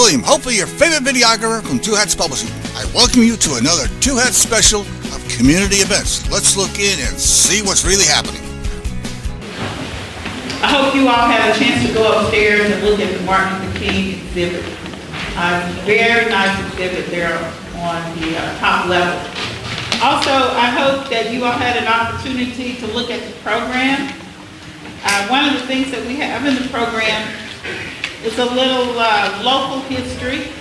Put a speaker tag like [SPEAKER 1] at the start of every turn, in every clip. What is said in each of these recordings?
[SPEAKER 1] William, hopefully your favorite videographer from Two Hats Publishing. I welcome you to another Two Hats special of community events. Let's look in and see what's really happening.
[SPEAKER 2] I hope you all had a chance to go upstairs and look at the Martin Luther King exhibit. Very nice exhibit there on the top level. Also, I hope that you all had an opportunity to look at the program. One of the things that we have in the program is a little local history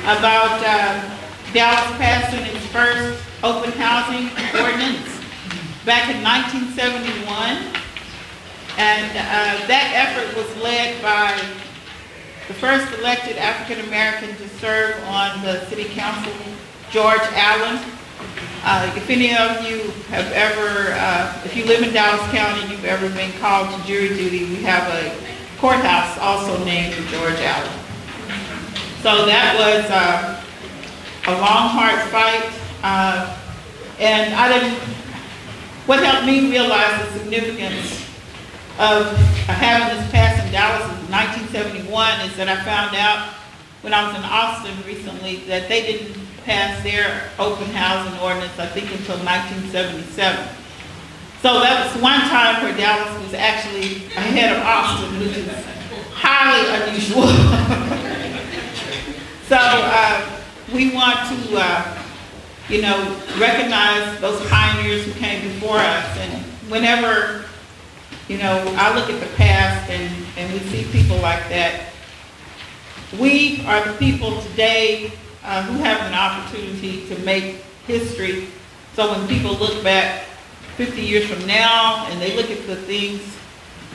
[SPEAKER 2] about Dallas passing its first open housing ordinance back in 1971. And that effort was led by the first elected African American to serve on the city council, George Allen. If any of you have ever, if you live in Dallas County, you've ever been called to jury duty, we have a courthouse also named for George Allen. So that was a long, hard fight. And what helped me realize the significance of having this passed in Dallas in 1971 is that I found out when I was in Austin recently that they didn't pass their open housing ordinance, I think, until 1977. So that was one time where Dallas was actually ahead of Austin, which is highly unusual. So we want to, recognize those pioneers who came before us. And whenever I look at the past and we see people like that, we are the people today who have an opportunity to make history. So when people look back 50 years from now and they look at the things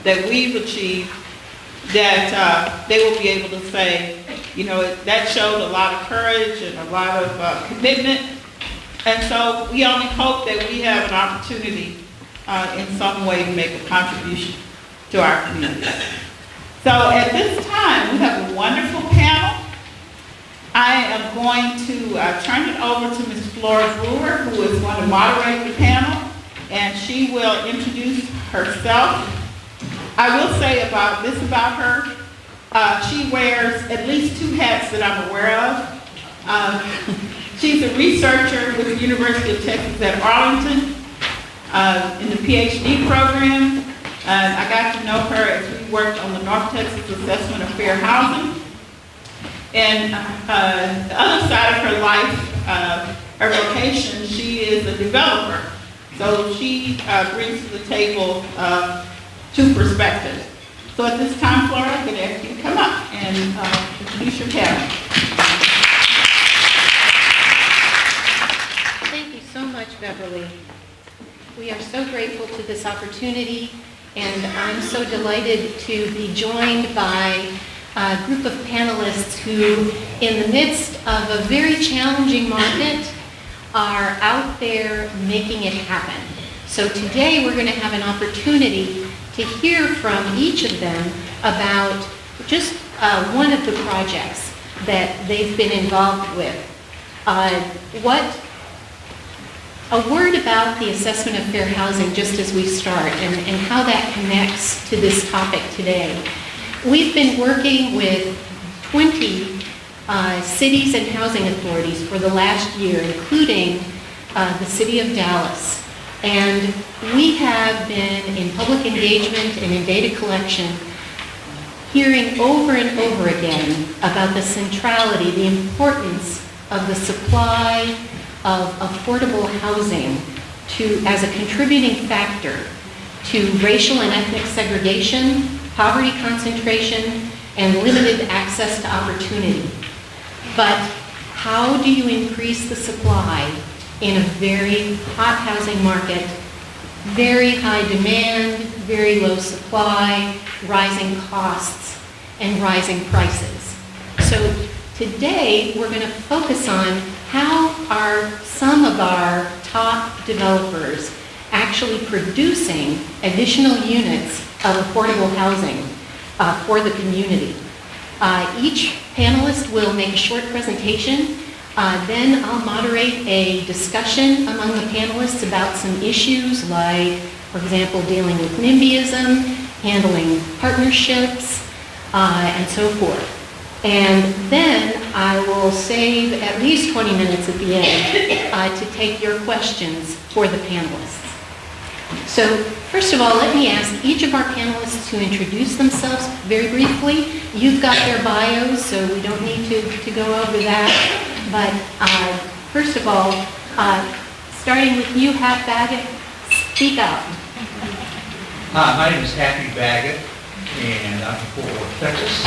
[SPEAKER 2] that we've achieved, that they will be able to say, that showed a lot of courage and a lot of commitment. And so we only hope that we have an opportunity in some way to make a contribution to our community. So at this time, we have a wonderful panel. I am going to turn it over to Ms. Flora Brewer, who is going to moderate the panel, and she will introduce herself. I will say about her, she wears at least two hats that I'm aware of. She's a researcher with the University of Texas at Arlington in the PhD program. I got to know her as we worked on the North Texas Assessment of Fair Housing. And the other side of her life, her vocation, she is a developer. So she brings to the table two perspectives. So at this time, Flora, I'm going to ask you to come up and introduce your panel.
[SPEAKER 3] Thank you so much, Beverly. We are so grateful to this opportunity, and I'm so delighted to be joined by a group of panelists who, in the midst of a very challenging market, are out there making it happen. So today we're going to have an opportunity to hear from each of them about just one of the projects that they've been involved with. A word about the assessment of fair housing just as we start and how that connects to this topic today. We've been working with 20 cities and housing authorities for the last year, including the city of Dallas. And we have been in public engagement and in data collection hearing over and over again about the centrality, the importance of the supply of affordable housing as a contributing factor to racial and ethnic segregation, poverty concentration, and limited access to opportunity. But how do you increase the supply in a very hot housing market, very high demand, very low supply, rising costs, and rising prices? So today we're going to focus on how are some of our top developers actually producing additional units of affordable housing for the community. Each panelist will make a short presentation. Then I'll moderate a discussion among the panelists about some issues like, for example, dealing with NIMBYism, handling partnerships, and so forth. And then I will save at least 20 minutes at the end to take your questions for the panelists. So first of all, let me ask each of our panelists to introduce themselves very briefly. You've got their bios, so we don't need to go over that. But first of all, starting with you, Hap Baggett, speak up.
[SPEAKER 4] Hi, my name is Happy Baggett, and I'm from Fort Worth, Texas.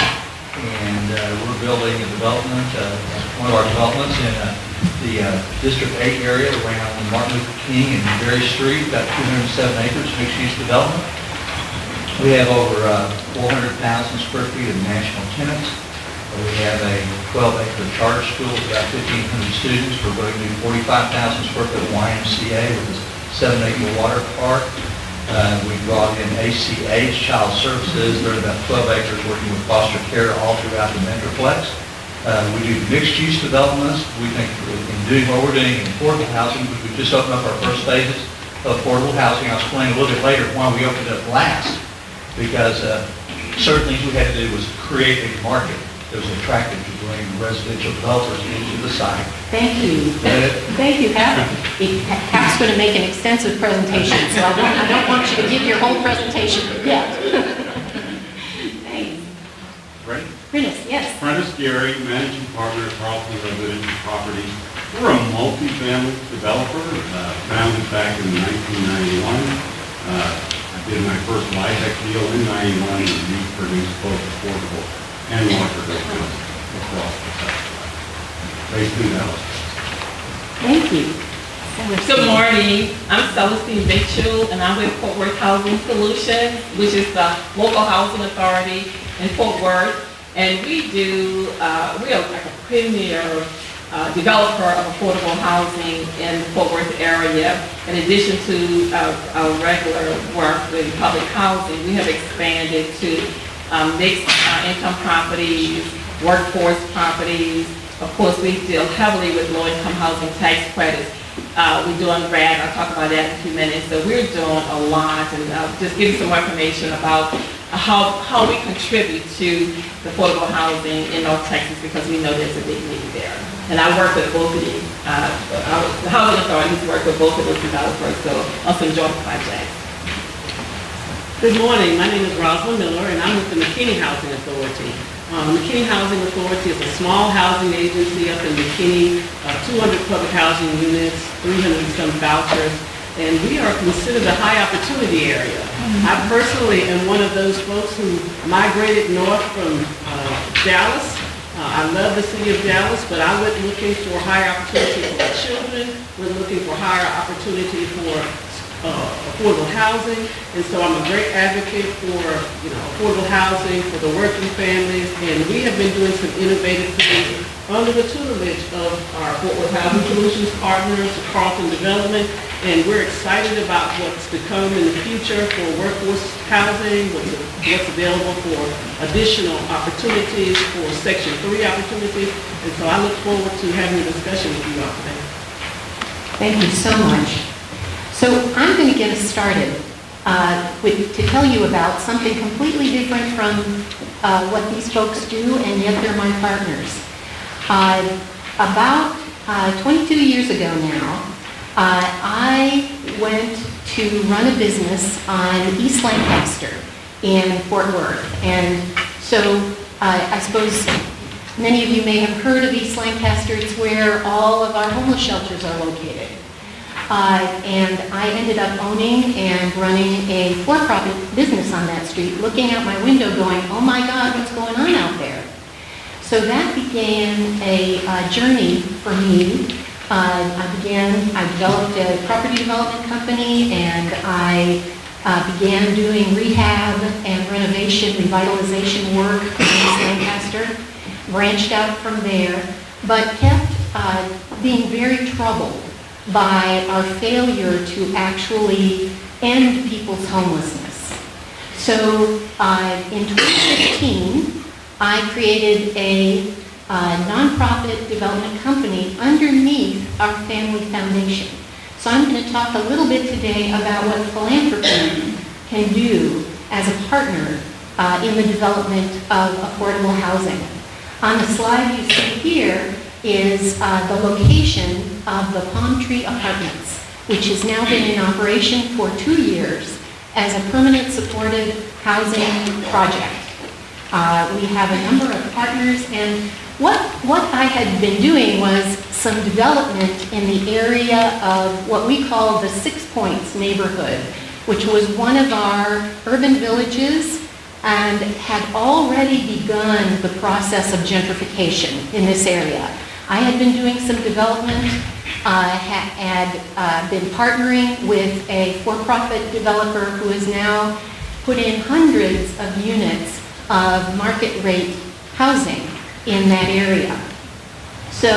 [SPEAKER 4] And we're building a development, one of our developments in the District 8 area around Martin Luther King and Berry Street, about 207 acres, mixed-use development. We have over 400,000 square feet of national tenants. We have a 12-acre charter school with about 1,500 students. We're going to do 45,000 square foot YMCA with a 7-acre water park. We brought in ACH, Child Services. They're about 12 acres working with foster care all throughout the Metroplex. We do mixed-use developments. We think in doing what we're doing in affordable housing, we just opened up our first phases of affordable housing. I'll explain a little bit later why we opened it up last, because certain things we had to do was create a market that was attractive to bring residential developers into the site.
[SPEAKER 3] Thank you. Thank you, Hap. Hap's going to make an extensive presentation, so I don't want you to give your whole presentation yet. Thanks.
[SPEAKER 5] Right?
[SPEAKER 3] Prentice, yes.
[SPEAKER 5] Prentice Gary, Managing Partner at Carlton Residential Properties. We're a multi-family developer, founded back in 1991. I did my first LIHTC deal in 91, and we produced both affordable and larger buildings across the country. Based in Dallas.
[SPEAKER 3] Thank you.
[SPEAKER 6] Good morning. I'm Celestine Mitchell, and I'm with Fort Worth Housing Solutions, which is the local housing authority in Fort Worth. And we are like a premier developer of affordable housing in the Fort Worth area. In addition to our regular work with public housing, we have expanded to mixed income properties, workforce properties. Of course, we deal heavily with low-income housing tax credits. We're doing RAD, I'll talk about that in a few minutes. So we're doing a lot, and just give you some more information about how we contribute to the affordable housing in North Texas, because we know there's a big need there. And I work with both of these, the housing authorities work with both of those developers, so on some joint projects.
[SPEAKER 7] Good morning. My name is Rosalind Miller, and I'm with the McKinney Housing Authority. McKinney Housing Authority is a small housing agency up in McKinney, 200 public housing units, 300 and some vouchers, and we are considered a high opportunity area. I personally am one of those folks who migrated north from Dallas. I love the city of Dallas, but I went looking for higher opportunity for my children. We're looking for higher opportunity for affordable housing, and so I'm a great advocate for affordable housing for the working families, and we have been doing some innovative things under the tutelage of our Fort Worth Housing Solutions partners, Carlton Development, and we're excited about what's to come in the future for workforce housing, what's available for additional opportunities, for Section 3 opportunities, and so I look forward to having a discussion with you all today.
[SPEAKER 3] Thank you so much. So I'm going to get us started to tell you about something completely different from what these folks do, and yet they're my partners. About 22 years ago now, I went to run a business on East Lancaster in Fort Worth. And so I suppose many of you may have heard of East Lancaster. It's where all of our homeless shelters are located. And I ended up owning and running a for-profit business on that street, looking out my window going, oh my God, what's going on out there? So that began a journey for me. I developed a property development company, and I began doing rehab and renovation, revitalization work in East Lancaster, branched out from there, but kept being very troubled by our failure to actually end people's homelessness. So in 2015, I created a nonprofit development company underneath our family foundation. So I'm going to talk a little bit today about what philanthropy can do as a partner in the development of affordable housing. On the slide you see here is the location of the Palm Tree Apartments, which has now been in operation for 2 years as a permanent supportive housing project. We have a number of partners, and what I had been doing was some development in the area of what we call the 6 Points neighborhood, which was one of our urban villages and had already begun the process of gentrification in this area. I had been doing some development, had been partnering with a for-profit developer who has now put in hundreds of units of market rate housing in that area. So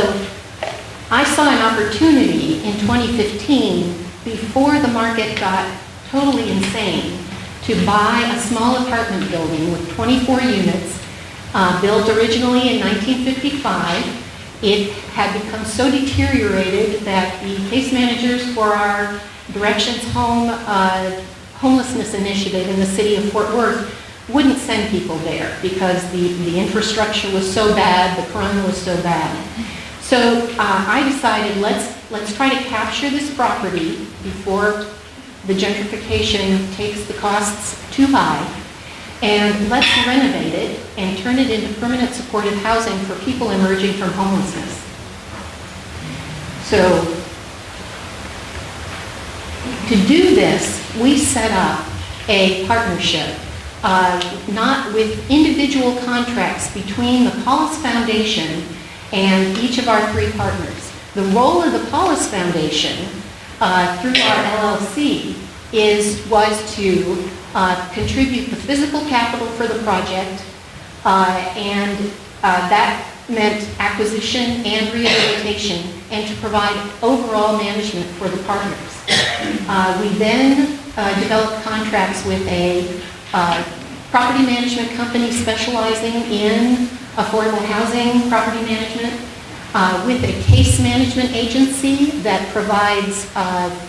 [SPEAKER 3] I saw an opportunity in 2015, before the market got totally insane, to buy a small apartment building with 24 units, built originally in 1955. It had become so deteriorated that the case managers for our Directions Home homelessness initiative in the city of Fort Worth wouldn't send people there because the infrastructure was so bad, the crime was so bad. So I decided let's try to capture this property before the gentrification takes the costs too high, and let's renovate it and turn it into permanent supportive housing for people emerging from homelessness. So to do this, we set up a partnership, not with individual contracts between the Paulus Foundation and each of our 3 partners. The role of the Paulus Foundation through our LLC was to contribute the physical capital for the project, and that meant acquisition and rehabilitation, and to provide overall management for the partners. We then developed contracts with a property management company specializing in affordable housing property management, with a case management agency that provides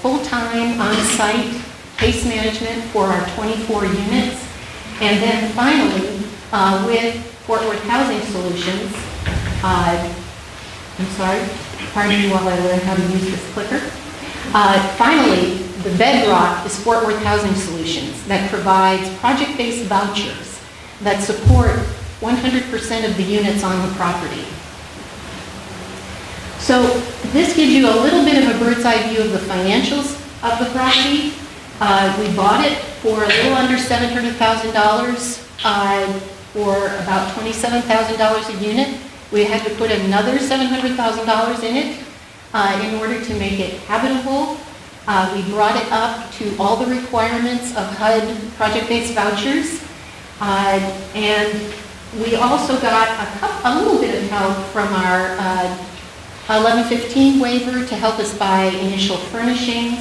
[SPEAKER 3] full-time on-site case management for our 24 units. And then finally, with Fort Worth Housing Solutions, I'm sorry, pardon me while I learn how to use this clicker. Finally, the bedrock is Fort Worth Housing Solutions that provides project-based vouchers that support 100% of the units on the property. So this gives you a little bit of a bird's eye view of the financials of the property. We bought it for a little under $700,000 for about $27,000 a unit. We had to put another $700,000 in it in order to make it habitable. We brought it up to all the requirements of HUD project-based vouchers. And we also got a little bit of help from our 1115 waiver to help us buy initial furnishings.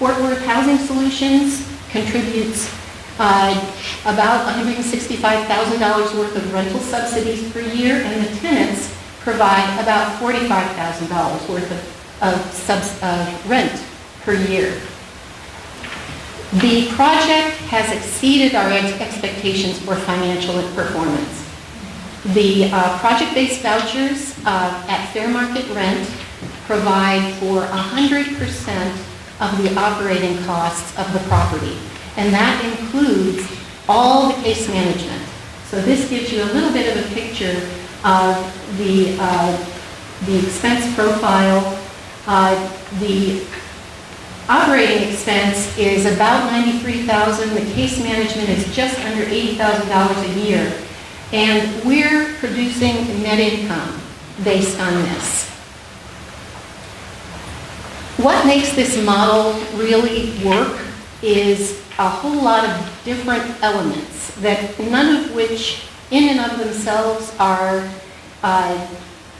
[SPEAKER 3] Fort Worth Housing Solutions contributes about $165,000 worth of rental subsidies per year, and the tenants provide about $45,000 worth of rent per year. The project has exceeded our expectations for financial performance. The project-based vouchers at fair market rent provide for 100% of the operating costs of the property, and that includes all the case management. So this gives you a little bit of a picture of the expense profile. The operating expense is about $93,000. The case management is just under $80,000 a year. And we're producing net income based on this. What makes this model really work is a whole lot of different elements, that none of which in and of themselves are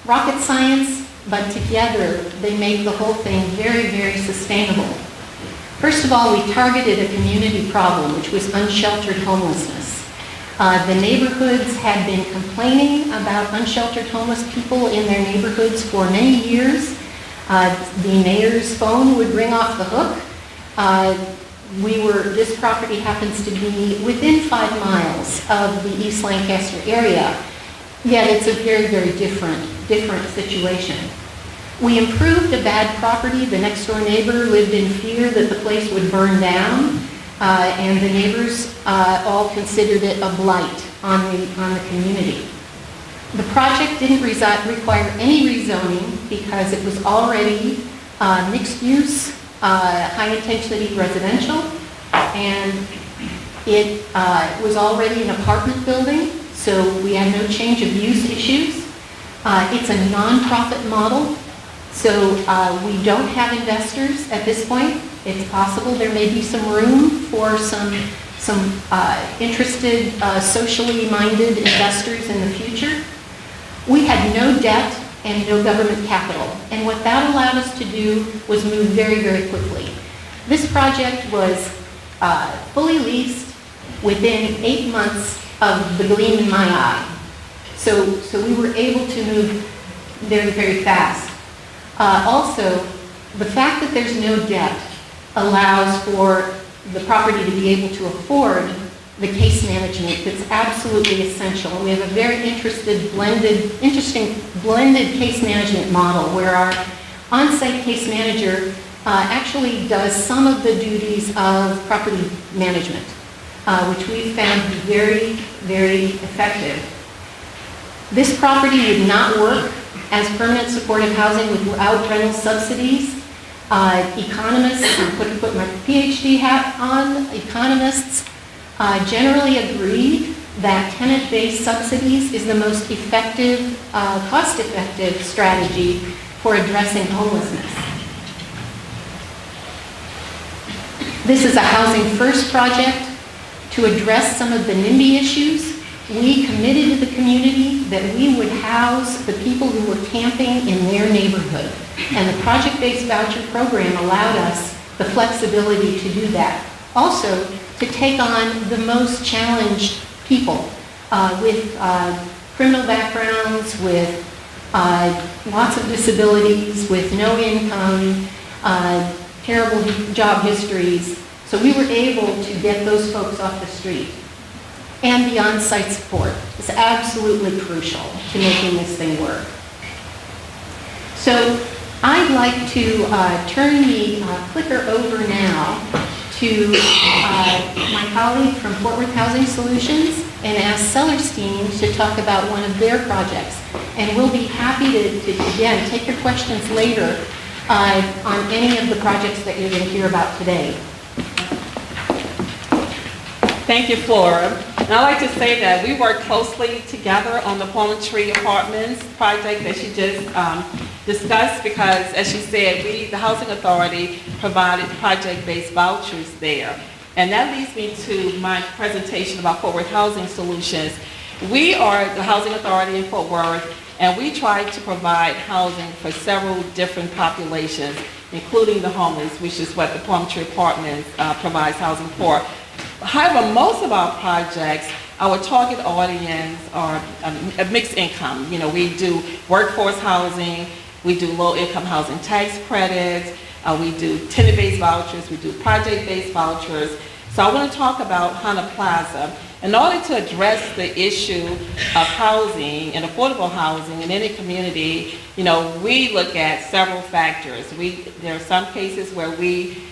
[SPEAKER 3] rocket science, but together they make the whole thing very, very sustainable. First of all, we targeted a community problem, which was unsheltered homelessness. The neighborhoods had been complaining about unsheltered homeless people in their neighborhoods for many years. The mayor's phone would ring off the hook. This property happens to be within 5 miles of the East Lancaster area. Yet it's a very, very different situation. We improved a bad property. The next door neighbor lived in fear that the place would burn down, and the neighbors all considered it a blight on the community. The project didn't require any rezoning because it was already mixed use, high intensity residential, and it was already an apartment building, so we had no change of use issues. It's a nonprofit model, so we don't have investors at this point. It's possible there may be some room for some interested, socially minded investors in the future. We had no debt and no government capital, and what that allowed us to do was move very, very quickly. This project was fully leased within 8 months of the gleam in my eye. So we were able to move very, very fast. Also, the fact that there's no debt allows for the property to be able to afford the case management that's absolutely essential. And we have a very interesting blended case management model where our on-site case manager actually does some of the duties of property management, which we found very, very effective. This property would not work as permanent supportive housing without rental subsidies. Economists, I'm going to put my PhD hat on, economists generally agree that tenant-based subsidies is the most effective, cost-effective strategy for addressing homelessness. This is a Housing First project to address some of the NIMBY issues. We committed to the community that we would house the people who were camping in their neighborhood. And the project-based voucher program allowed us the flexibility to do that. Also, to take on the most challenged people with criminal backgrounds, with lots of disabilities, with no income, terrible job histories. So we were able to get those folks off the street. And the on-site support is absolutely crucial to making this thing work. So I'd like to turn the clicker over now to my colleague from Fort Worth Housing Solutions and ask Sellerstein to talk about one of their projects. And we'll be happy to again, take your questions later on any of the projects that you're going to hear about today.
[SPEAKER 6] Thank you, Flora. And I'd like to say that we work closely together on the Palm Tree Apartments project that she just discussed because, as she said, the Housing Authority provided project-based vouchers there. And that leads me to my presentation about Fort Worth Housing Solutions. We are the Housing Authority in Fort Worth, and we try to provide housing for several different populations, including the homeless, which is what the Palm Tree Apartments provides housing for. However, most of our projects, our target audience are a mixed income. You know, we do workforce housing, we do low-income housing tax credits, we do tenant-based vouchers, we do project-based vouchers. So I want to talk about Hana Plaza. In order to address the issue of housing and affordable housing in any community, you know, we look at several factors. There are some cases where we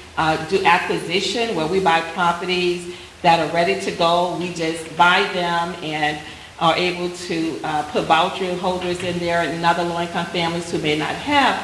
[SPEAKER 6] do acquisition, where we buy properties that are ready to go. We just buy them and are able to put voucher holders in there and other low-income families who may not have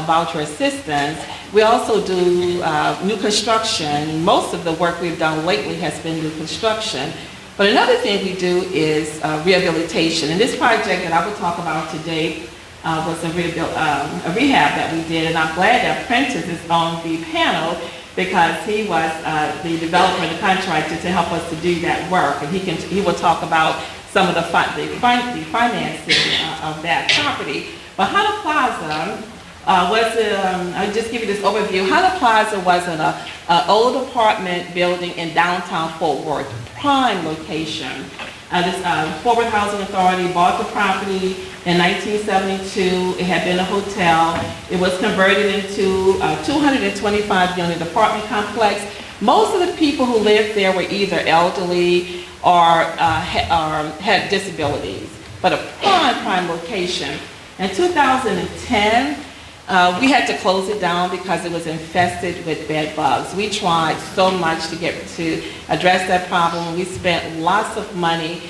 [SPEAKER 6] voucher assistance. We also do new construction. Most of the work we've done lately has been new construction. But another thing we do is rehabilitation. And this project that I will talk about today was a rehab that we did, and I'm glad that Prentice is on the panel because he was the developer and the contractor to help us to do that work, and he will talk about some of the financing of that property. But Hana Plaza I'll just give you this overview. Hana Plaza was an old apartment building in downtown Fort Worth, prime location. This Fort Worth Housing Authority bought the property in 1972. It had been a hotel. It was converted into a 225-unit apartment complex. Most of the people who lived there were either elderly or had disabilities. but a prime location. In 2010, we had to close it down because it was infested with bed bugs. We tried so much to address that problem. We spent lots of money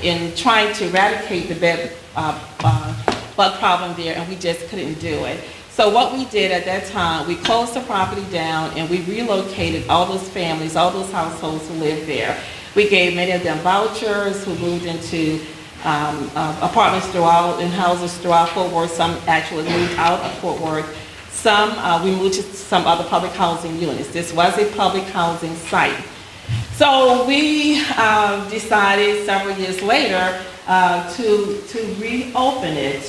[SPEAKER 6] in trying to eradicate the bed bug problem there, and we just couldn't do it. So what we did at that time, we closed the property down and we relocated all those families, all those households who lived there. We gave many of them vouchers who moved into apartments throughout and houses throughout Fort Worth. Some actually moved out of Fort Worth. Some, we moved to some other public housing units. This was a public housing site. So we decided several years later to reopen it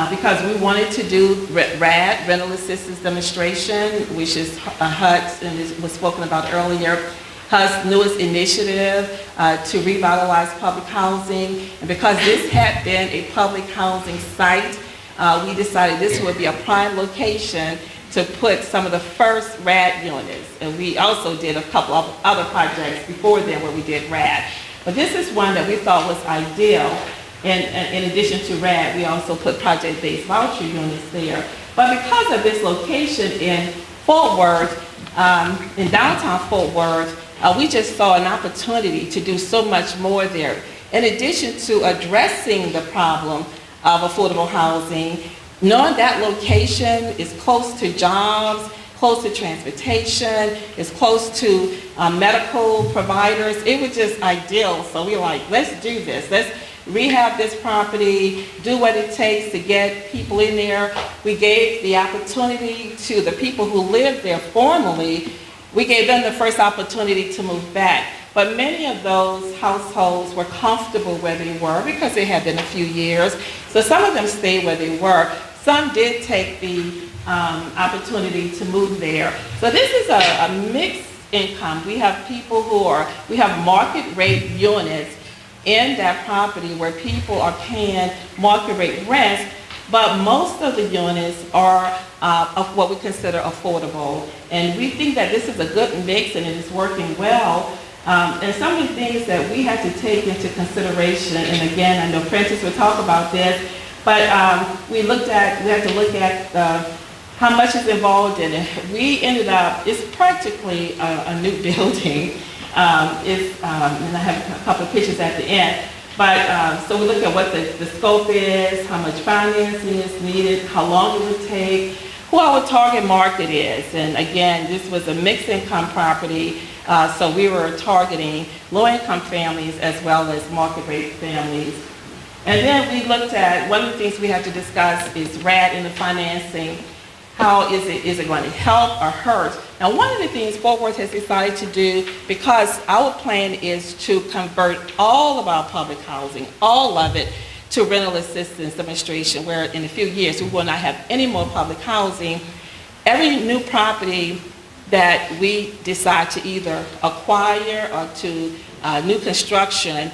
[SPEAKER 6] because we wanted to do RAD, Rental Assistance Demonstration, which is HUD's, and it was spoken about earlier, HUD's newest initiative to revitalize public housing. And because this had been a public housing site, we decided this would be a prime location to put some of the first RAD units. And we also did a couple of other projects before then where we did RAD. But this is one that we thought was ideal. And in addition to RAD, we also put project-based voucher units there. But because of this location in Fort Worth, in downtown Fort Worth, we just saw an opportunity to do so much more there. In addition to addressing the problem of affordable housing, knowing that location is close to jobs, close to transportation, is close to medical providers, it was just ideal. So we were like, let's do this. Let's rehab this property, do what it takes to get people in there. We gave the opportunity to the people who lived there formerly. We gave them the first opportunity to move back. But many of those households were comfortable where they were because it had been a few years. So some of them stayed where they were. Some did take the opportunity to move there. So this is a mixed income. We have people we have market rate units in that property where people are paying market rate rents, but most of the units are of what we consider affordable. And we think that this is a good mix and it is working well. And some of the things that we had to take into consideration, and again, I know Prentice will talk about this, but we had to look at how much is involved in it. We ended up, it's practically a new building. And I have a couple of pictures at the end. But so we look at what the scope is, how much financing is needed, how long it would take, who our target market is. And again, this was a mixed income property, so we were targeting low income families as well as market rate families. And then we looked at, one of the things we had to discuss is RAD and the financing. How is it going to help or hurt? Now, one of the things Fort Worth has decided to do, because our plan is to convert all of our public housing, all of it, to rental assistance demonstration, where in a few years we will not have any more public housing. Every new property that we decide to either acquire or to new construction,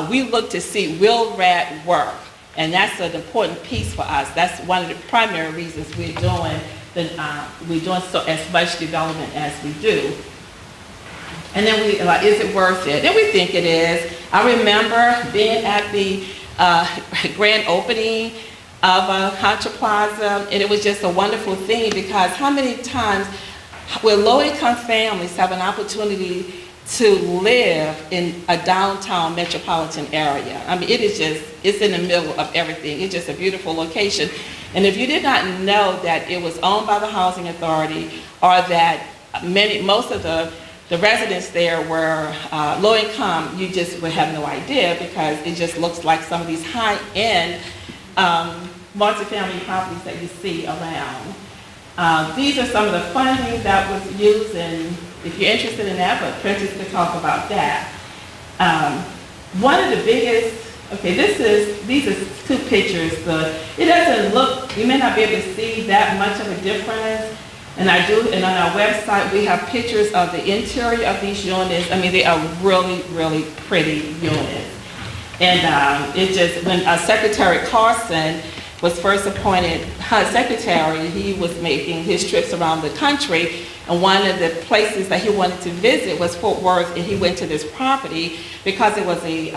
[SPEAKER 6] we look to see, will RAD work? And that's an important piece for us. That's one of the primary reasons we're doing so as much development as we do. And then we like, is it worth it? And we think it is. I remember being at the grand opening of Contra Plaza, and it was just a wonderful thing because how many times will low-income families have an opportunity to live in a downtown metropolitan area? I mean, it's in the middle of everything. It's just a beautiful location. And if you did not know that it was owned by the Housing Authority, or that most of the residents there were low income, you just would have no idea because it just looks like some of these high-end multifamily properties that you see around. These are some of the funding that was used, and if you're interested in that, but Prentice could talk about that. One of the biggest, these are two pictures. It doesn't look, you may not be able to see that much of a difference. And on our website, we have pictures of the interior of these units. I mean, they are really, really pretty units. And when Secretary Carson was first appointed HUD Secretary, he was making his trips around the country, and one of the places that he wanted to visit was Fort Worth, and he went to this property because it was a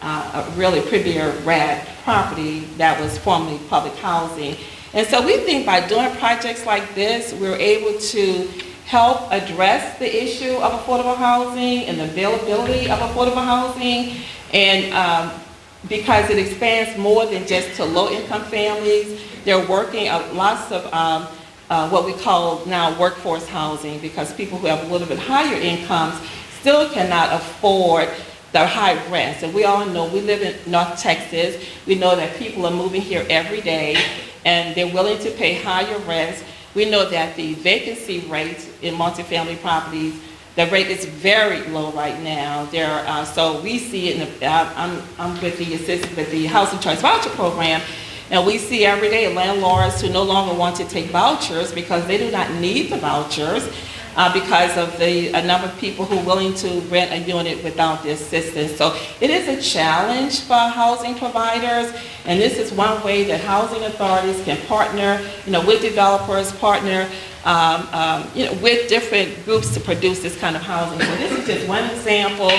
[SPEAKER 6] a really premier rad property that was formerly public housing. And so we think by doing projects like this, we're able to help address the issue of affordable housing and the availability of affordable housing. And because it expands more than just to low-income families, they're working lots of what we call now workforce housing, because people who have a little bit higher incomes still cannot afford the high rents. And we all know, we live in North Texas, we know that people are moving here every day and they're willing to pay higher rents. We know that the vacancy rate in multifamily properties, the rate is very low right now. So we see it I'm with the Housing Choice Voucher Program, and we see every day landlords who no longer want to take vouchers because they do not need the vouchers because of the number of people who are willing to rent a unit without the assistance. So it is a challenge for housing providers, and this is one way that housing authorities can partner, with developers, partner, with different groups to produce this kind of housing. So this is just one example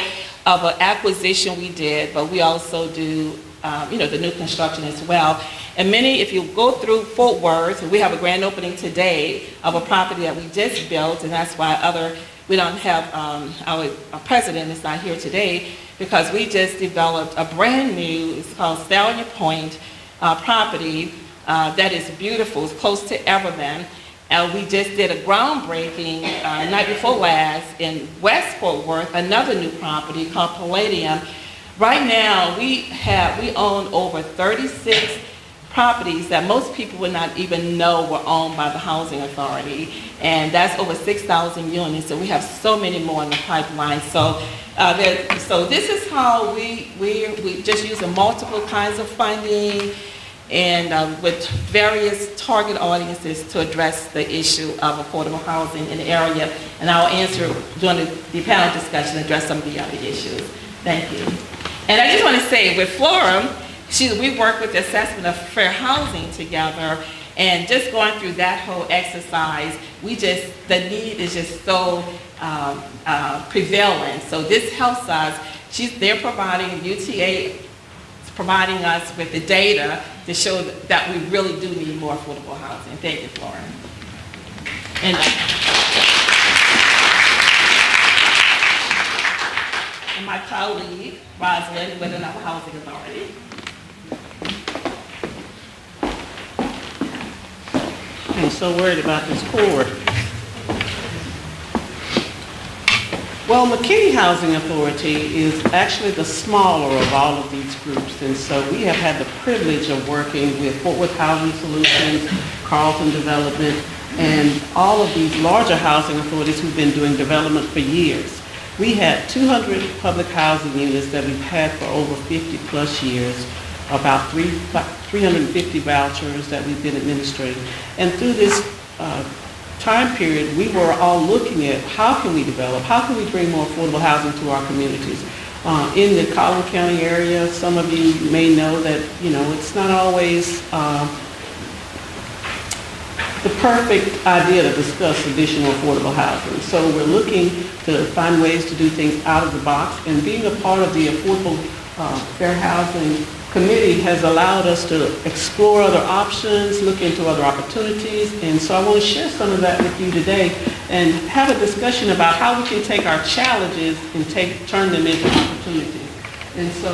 [SPEAKER 6] of an acquisition we did, but we also do the new construction as well. And many, if you go through Fort Worth, we have a grand opening today of a property that we just built, and that's why we don't have, our president is not here today, because we just developed a brand new, it's called Stallion Point property that is beautiful, it's close to Everman. And we just did a groundbreaking night before last in West Fort Worth, another new property called Palladium. Right now, we own over 36 properties that most people would not even know were owned by the Housing Authority, and that's over 6,000 units, so we have so many more in the pipeline. So this is how we just using multiple kinds of funding and with various target audiences to address the issue of affordable housing in the area, and I'll answer during the panel discussion, address some of the other issues. Thank you. And I just want to say, with Florham, we work with the assessment of fair housing together, and just going through that whole exercise, the need is just so prevalent. So this helps us. They're providing, UTA is providing us with the data to show that we really do need more affordable housing. Thank you, Florham. And my colleague, Rosalind, with another Housing Authority.
[SPEAKER 7] I'm so worried about this cord. Well, McKinney Housing Authority is actually the smaller of all of these groups, and so we have had the privilege of working with Fort Worth Housing Solutions, Carlton Development, and all of these larger housing authorities who've been doing development for years. We had 200 public housing units that we've had for over 50 plus years, about 350 vouchers that we've been administrating. And through this time period, we were all looking at how can we develop, how can we bring more affordable housing to our communities. In the Collin County area, some of you may know that, it's not always the perfect idea to discuss additional affordable housing. So we're looking to find ways to do things out of the box, and being a part of the Affordable Fair Housing Committee has allowed us to explore other options, look into other opportunities, and so I want to share some of that with you today and have a discussion about how we can take our challenges and turn them into opportunities. And so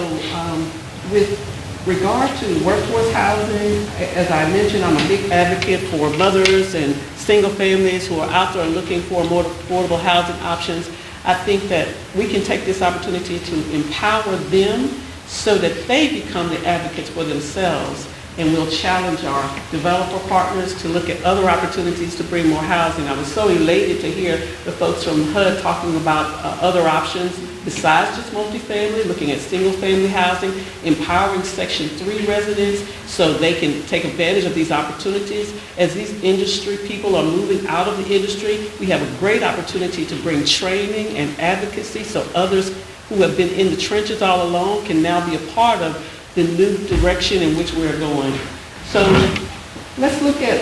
[SPEAKER 7] with regard to workforce housing, as I mentioned, I'm a big advocate for mothers and single families who are out there looking for more affordable housing options. I think that we can take this opportunity to empower them so that they become the advocates for themselves, and we'll challenge our developer partners to look at other opportunities to bring more housing. I was so elated to hear the folks from HUD talking about other options besides just multifamily, looking at single-family housing, empowering Section 3 residents so they can take advantage of these opportunities. As these industry people are moving out of the industry, we have a great opportunity to bring training and advocacy so others who have been in the trenches all along can now be a part of the new direction in which we're going. So let's look at,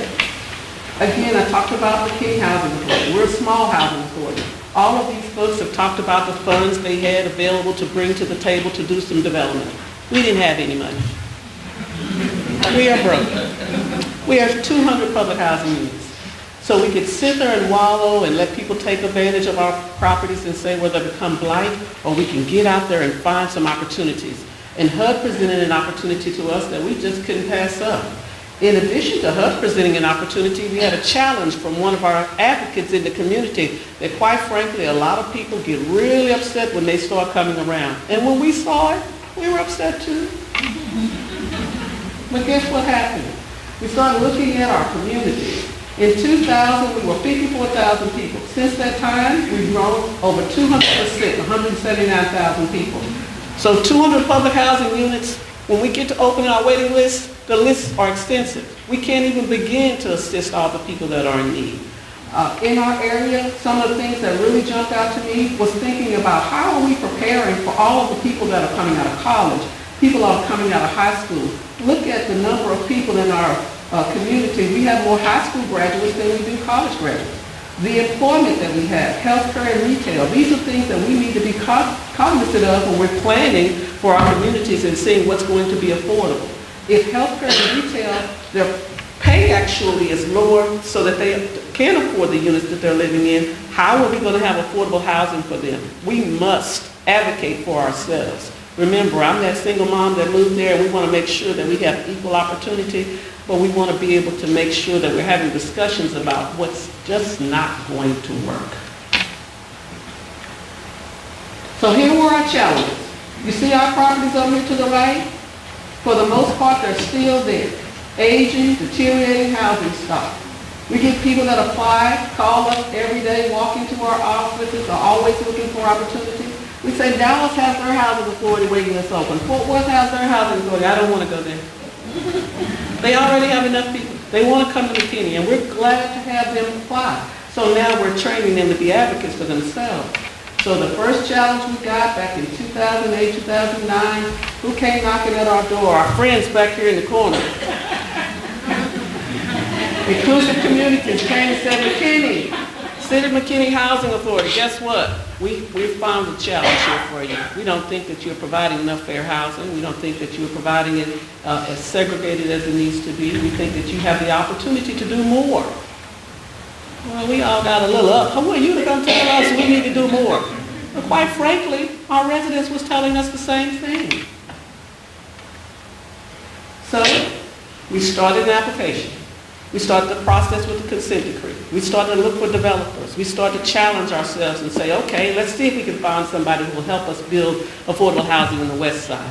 [SPEAKER 7] again, I talked about McKinney Housing Authority. We're a small housing authority. All of these folks have talked about the funds they had available to bring to the table to do some development. We didn't have any money. We are broke. We have 200 public housing units. So we could sit there and wallow and let people take advantage of our properties and say whether they become blight, or we can get out there and find some opportunities. And HUD presented an opportunity to us that we just couldn't pass up. In addition to HUD presenting an opportunity, we had a challenge from one of our advocates in the community that quite frankly, a lot of people get really upset when they start coming around. And when we saw it, we were upset too. But guess what happened? We started looking at our community. In 2000, we were 54,000 people. Since that time, we've grown over 200%, 179,000 people. So 200 public housing units, when we get to open our waiting list, the lists are extensive. We can't even begin to assist all the people that are in need. In our area, some of the things that really jumped out to me was thinking about how are we preparing for all of the people that are coming out of college, people that are coming out of high school. Look at the number of people in our community. We have more high school graduates than we do college graduates. The employment that we have, healthcare and retail, these are things that we need to be cognizant of when we're planning for our communities and seeing what's going to be affordable. If healthcare and retail, their pay actually is lower so that they can afford the units that they're living in, how are we going to have affordable housing for them? We must advocate for ourselves. Remember, I'm that single mom that moved there, and we want to make sure that we have equal opportunity, but we want to be able to make sure that we're having discussions about what's just not going to work. So here were our challenges. You see our properties over here to the right? For the most part, they're still there. Aging, deteriorating housing stock. We get people that apply, call us every day, walk into our offices, are always looking for opportunities. We say Dallas has their housing authority waiting list open. Fort Worth has their housing authority. I don't want to go there. They already have enough people. They want to come to McKinney, and we're glad to have them apply. So now we're training them to be advocates for themselves. So the first challenge we got back in 2008, 2009, who came knocking at our door? Our friends back here in the corner. Inclusive Communities came and said, McKinney, City of McKinney Housing Authority, guess what? We found a challenge here for you. We don't think that you're providing enough fair housing. We don't think that you're providing it as segregated as it needs to be. We think that you have the opportunity to do more. Well, we all got a little up. Who are you to come tell us we need to do more? But quite frankly, our residents was telling us the same thing. So we started an application. We started the process with the consent decree. We started to look for developers. We started to challenge ourselves and say, okay, let's see if we can find somebody who will help us build affordable housing on the west side.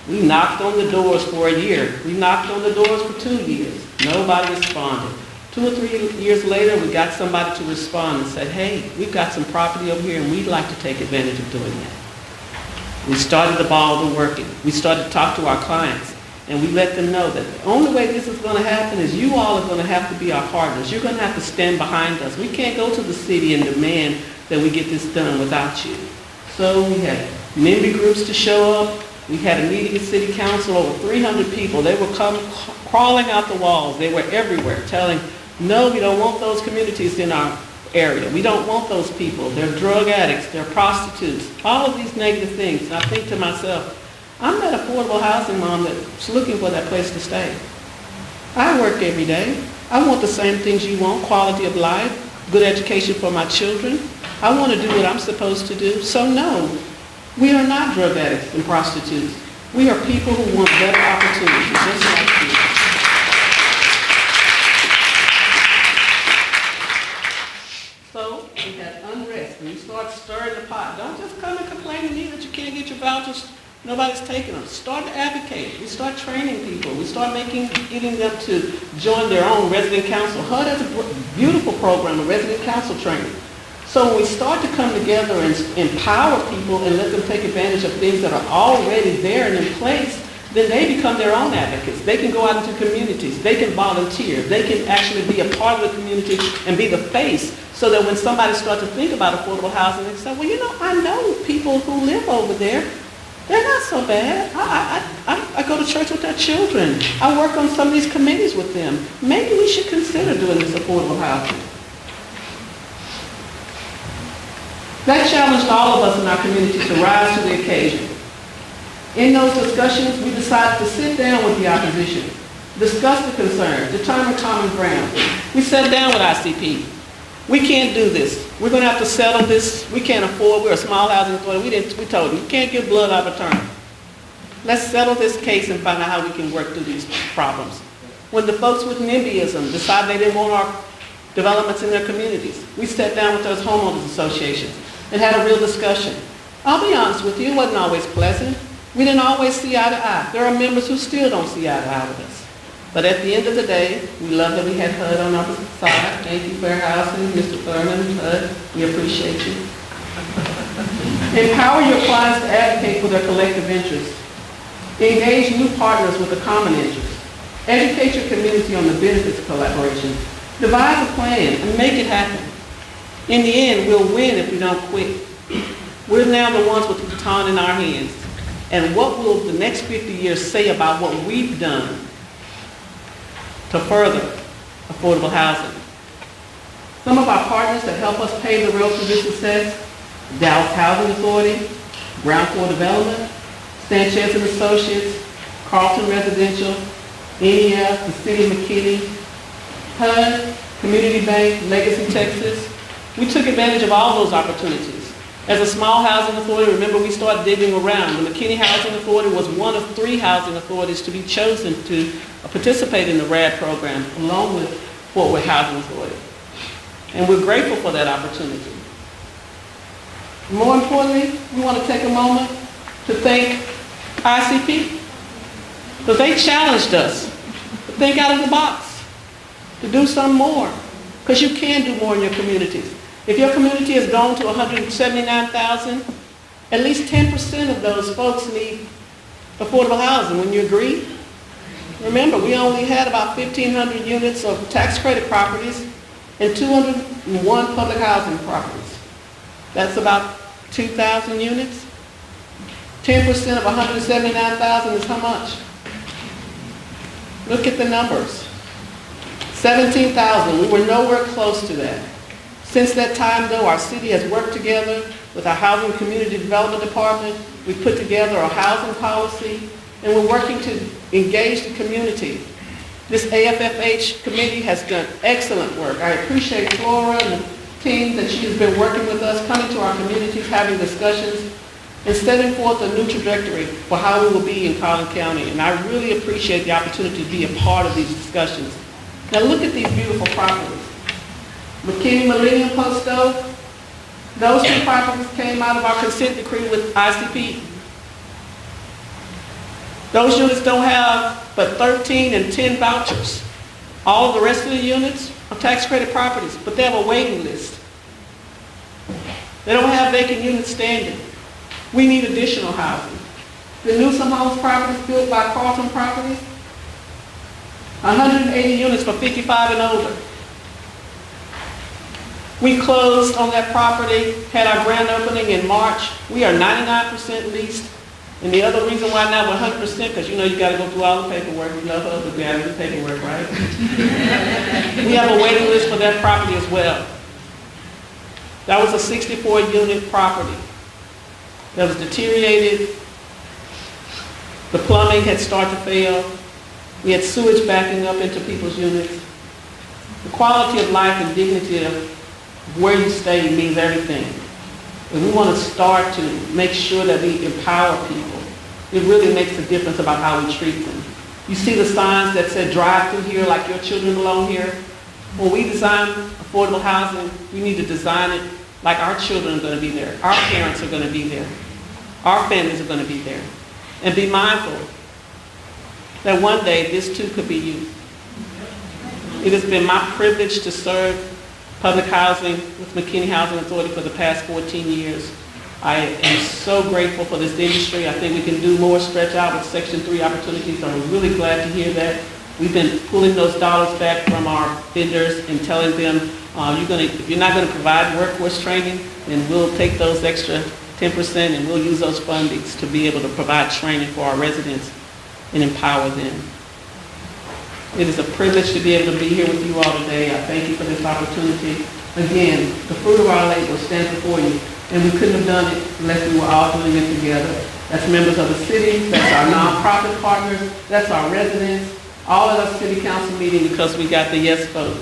[SPEAKER 7] We knocked on the doors for a year. We knocked on the doors for 2 years. Nobody responded. 2 or 3 years later, we got somebody to respond and said, hey, we've got some property over here and we'd like to take advantage of doing that. We started the ball working. We started to talk to our clients. And we let them know that the only way this is going to happen is you all are going to have to be our partners. You're going to have to stand behind us. We can't go to the city and demand that we get this done without you. So we had member groups to show up. We had a meeting at City Council, over 300 people. They were crawling out the walls. They were everywhere telling, no, we don't want those communities in our area. We don't want those people. They're drug addicts. They're prostitutes. All of these negative things. And I think to myself, I'm that affordable housing mom that's looking for that place to stay. I work every day. I want the same things you want, quality of life, good education for my children. I want to do what I'm supposed to do. So no, we are not drug addicts and prostitutes. We are people who want better opportunities, just like you. So we had unrest, and you start stirring the pot. Don't just come and complain to me that you can't get your vouchers. Nobody's taking them. Start to advocate. We start training people. We start getting them to join their own resident council. HUD has a beautiful program of resident council training. So when we start to come together and empower people and let them take advantage of things that are already there and in place, then they become their own advocates. They can go out into communities. They can volunteer. They can actually be a part of the community and be the face, so that when somebody starts to think about affordable housing, they say, well, you know, I know people who live over there. They're not so bad. I go to church with their children. I work on some of these committees with them. Maybe we should consider doing this affordable housing. That challenged all of us in our community to rise to the occasion. In those discussions, we decided to sit down with the opposition, discuss the concerns, determine common ground. We sat down with ICP. We can't do this. We're going to have to settle this. We can't afford, we're a small housing authority. We told them, you can't give blood out of a turnip. Let's settle this case and find out how we can work through these problems. When the folks with NIMBYism decided they didn't want our developments in their communities, we sat down with those homeowners associations and had a real discussion. I'll be honest with you, it wasn't always pleasant. We didn't always see eye to eye. There are members who still don't see eye to eye with us. But at the end of the day, we love that we had HUD on our side. Thank you, Fair Housing, Mr. Thurman, HUD, we appreciate you. Empower your clients to advocate for their collective interests. Engage new partners with a common interest. Educate your community on the benefits of collaboration. Devise a plan and make it happen. In the end, we'll win if we don't quit. We're now the ones with the baton in our hands. And what will the next 50 years say about what we've done to further affordable housing? Some of our partners that help us pave the road to this success: Dallas Housing Authority, Ground Floor Development, Sanchez and Associates, Carlton Residential, NEF, the City of McKinney, HUD, Community Bank, Legacy Texas. We took advantage of all those opportunities. As a small housing authority, remember we started digging around. The McKinney Housing Authority was one of 3 housing authorities to be chosen to participate in the RAD program, along with Fort Worth Housing Authority. And we're grateful for that opportunity. More importantly, we want to take a moment to thank ICP, because they challenged us to think out of the box, to do some more, because you can do more in your communities. If your community has grown to 179,000, at least 10% of those folks need affordable housing. Wouldn't you agree? Remember, we only had about 1,500 units of tax credit properties and 201 public housing properties. That's about 2,000 units. 10% of 179,000 is how much? Look at the numbers. 17,000. We were nowhere close to that. Since that time, though, our city has worked together with our Housing and Community Development Department. We put together a housing policy, and we're working to engage the community. This AFFH committee has done excellent work. I appreciate Flora and the team that she has been working with us, coming to our communities, having discussions, and setting forth a new trajectory for how we will be in Collin County. And I really appreciate the opportunity to be a part of these discussions. Now look at these beautiful properties. McKinney Millennium Posto, those 2 properties came out of our consent decree with ICP. Those units don't have but 13 and 10 vouchers. All of the rest of the units are tax credit properties, but they have a waiting list. They don't have vacant units standing. We need additional housing. The Newsom Homes properties built by Carlton Properties, 180 units for 55 and over. We closed on that property, had our grand opening in March. We are 99% leased. And the other reason why now we're 100%, because you know you got to go through all the paperwork. You love us, but we got to do paperwork, right? We have a waiting list for that property as well. That was a 64-unit property that was deteriorated. The plumbing had started to fail. We had sewage backing up into people's units. The quality of life and dignity of where you stay means everything. And we want to start to make sure that we empower people. It really makes a difference about how we treat them. You see the signs that said drive through here like your children belong here? When we design affordable housing, we need to design it like our children are going to be there. Our parents are going to be there. Our families are going to be there. And be mindful that one day this too could be you. It has been my privilege to serve public housing with McKinney Housing Authority for the past 14 years. I am so grateful for this industry. I think we can do more, stretch out with Section 3 opportunities. I'm really glad to hear that. We've been pulling those dollars back from our vendors and telling them, if you're not going to provide workforce training, then we'll take those extra 10% and we'll use those fundings to be able to provide training for our residents and empower them. It is a privilege to be able to be here with you all today. I thank you for this opportunity. Again, the fruit of our labor stands before you. and we couldn't have done it unless we were all doing it together. That's members of the city, that's our nonprofit partners, that's our residents, all of our city council meeting because we got the yes vote.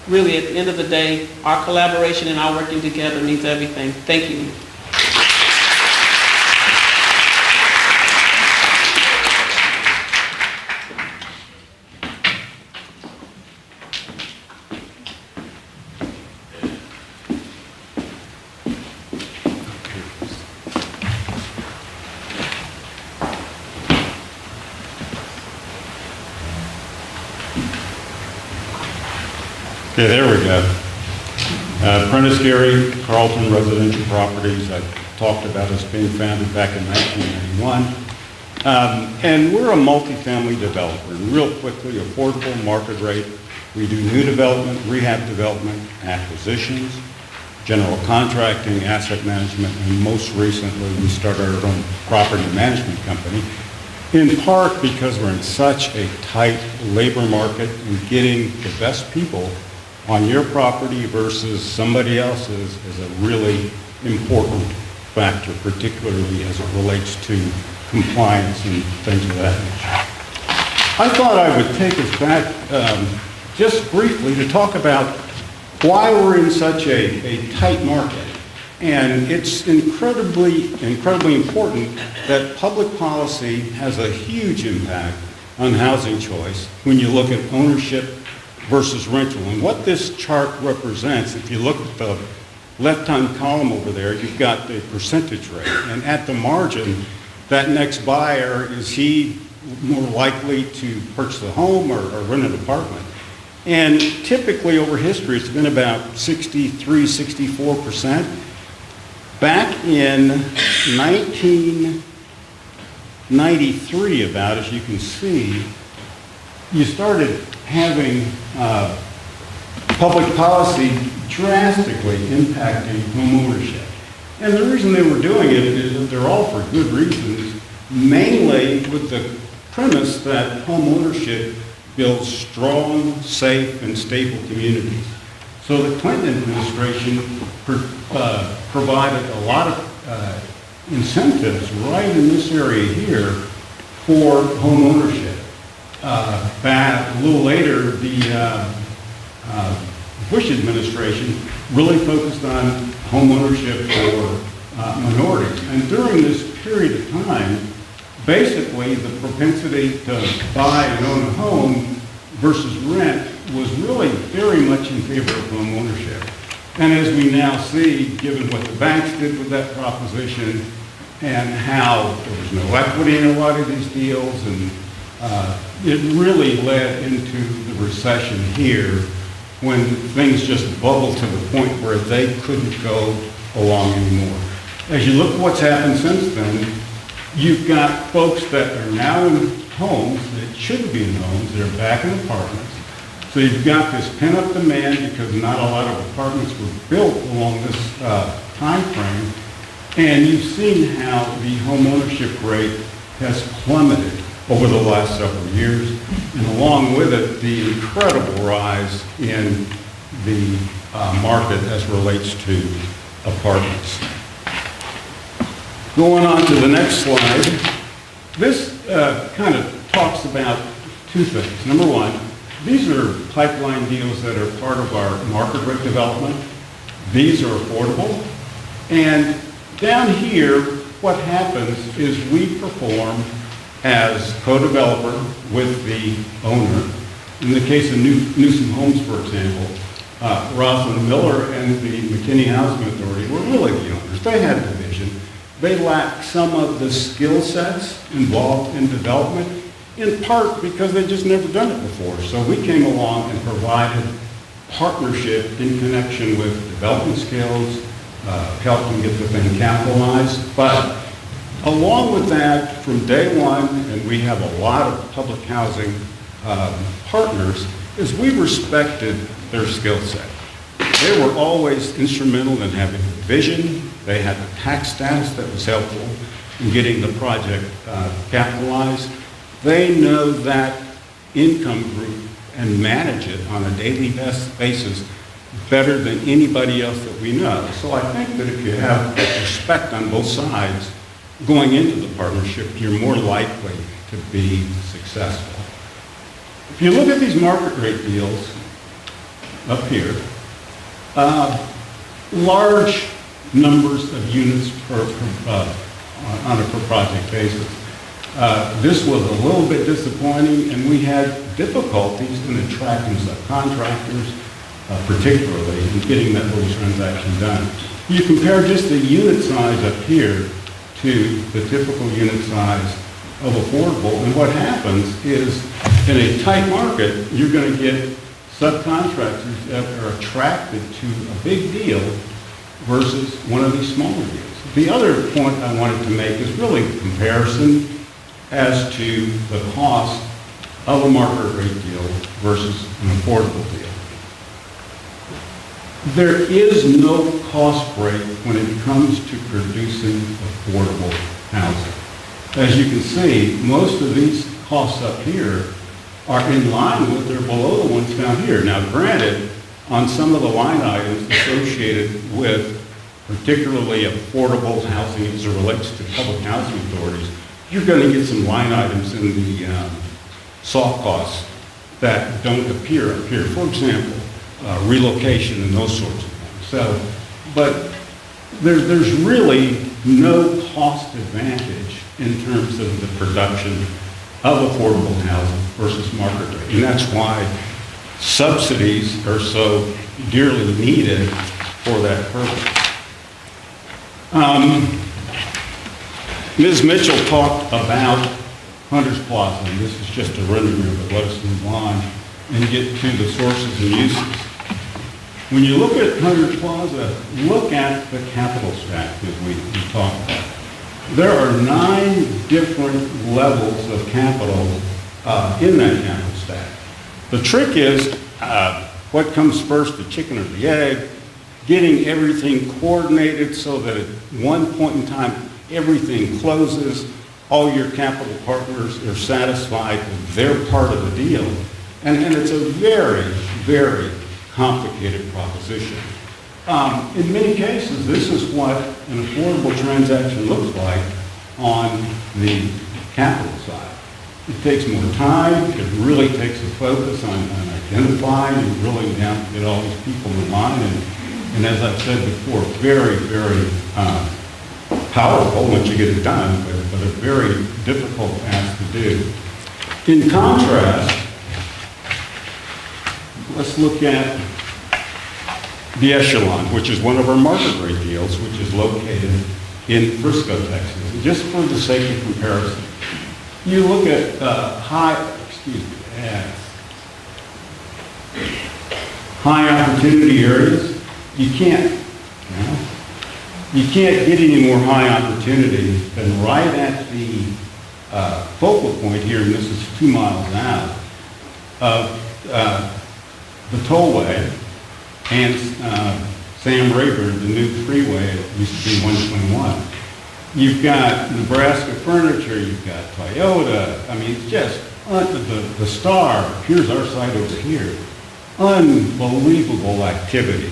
[SPEAKER 7] Really, at the end of the day, our collaboration and our working together means everything. Thank you.
[SPEAKER 5] Okay, there we go. Prentice Gary, Carlton Residential Properties, I talked about us being founded back in 1991. And we're a multifamily developer, and real quickly, affordable market rate. We do new development, rehab development, acquisitions, general contracting, asset management, and most recently, we started our own property management company, in part because we're in such a tight labor market and getting the best people on your property versus somebody else's is a really important factor, particularly as it relates to compliance and things of that nature. I thought I would take us back just briefly to talk about why we're in such a tight market. And it's incredibly important that public policy has a huge impact on housing choice when you look at ownership versus rental. And what this chart represents, if you look at the left-hand column over there, you've got the percentage rate. And at the margin, that next buyer, is he more likely to purchase a home or rent an apartment? And typically over history, it's been about 63, 64%. Back in 1993, about, as you can see, you started having public policy drastically impacting home ownership. And the reason they were doing it is that they're all for good reasons, mainly with the premise that home ownership builds strong, safe, and stable communities. So the Clinton administration provided a lot of incentives right in this area here for home ownership. Back a little later, the Bush administration really focused on home ownership for minorities. And during this period of time, basically the propensity to buy and own a home versus rent was really very much in favor of home ownership. And as we now see, given what the banks did with that proposition and how there was no equity in a lot of these deals, and it really led into the recession here when things just bubbled to the point where they couldn't go along anymore. As you look at what's happened since then, you've got folks that are now in homes that shouldn't be in homes, they're back in apartments. So you've got this pent-up demand because not a lot of apartments were built along this time frame. And you've seen how the home ownership rate has plummeted over the last several years. And along with it, the incredible rise in the market as relates to apartments. Going on to the next slide, this kind of talks about two things. Number one, these are pipeline deals that are part of our market rate development. These are affordable. And down here, what happens is we perform as co-developer with the owner. In the case of Newsom Homes, for example, Rosalind Miller and the McKinney Housing Authority were really the owners. They had the vision. They lacked some of the skill sets involved in development, in part because they'd just never done it before. So we came along and provided partnership in connection with development skills, helped them get the thing capitalized. But along with that, from day one, and we have a lot of public housing partners, is we respected their skill set. They were always instrumental in having the vision. They had the tax status that was helpful in getting the project capitalized. They know that income group and manage it on a daily basis better than anybody else that we know. So I think that if you have respect on both sides going into the partnership, you're more likely to be successful. If you look at these market rate deals up here, large numbers of units on a per project basis. This was a little bit disappointing, and we had difficulties in attracting subcontractors, particularly in getting that little transaction done. You compare just the unit size up here to the typical unit size of affordable, and what happens is, in a tight market, you're going to get subcontractors that are attracted to a big deal versus one of these smaller deals. The other point I wanted to make is really a comparison as to the cost of a market rate deal versus an affordable deal. There is no cost break when it comes to producing affordable housing. As you can see, most of these costs up here are in line with or below the ones down here. Now granted, on some of the line items associated with particularly affordable housing as it relates to public housing authorities, you're going to get some line items in the soft costs that don't appear up here. For example, relocation and those sorts of things. So, but there's really no cost advantage in terms of the production of affordable housing versus market rate. And that's why subsidies are so dearly needed for that purpose. Ms. Mitchell talked about Hunter's Plaza, and this is just a rendering of it. Let us move on and get to the sources and uses. When you look at Hunter's Plaza, look at the capital stack that we talked about. There are 9 different levels of capital in that capital stack. The trick is what comes first, the chicken or the egg, getting everything coordinated so that at one point in time, everything closes, all your capital partners are satisfied with their part of the deal. And it's a very, very complicated proposition. In many cases, this is what an affordable transaction looks like on the capital side. It takes more time, it really takes a focus on identifying and drilling down to get all these people in line. And as I've said before, very, very powerful once you get it done, but a very difficult task to do. In contrast, let's look at the Echelon, which is one of our market rate deals, which is located in Frisco, Texas. And just for the sake of comparison, you look at high opportunity areas, you can't get any more high opportunity than right at the focal point here, and this is 2 miles out, of the tollway and Sam Rayburn, the new freeway, it used to be 121. You've got Nebraska Furniture, you've got Toyota. I mean, it's just the star. Here's our site over here. Unbelievable activity.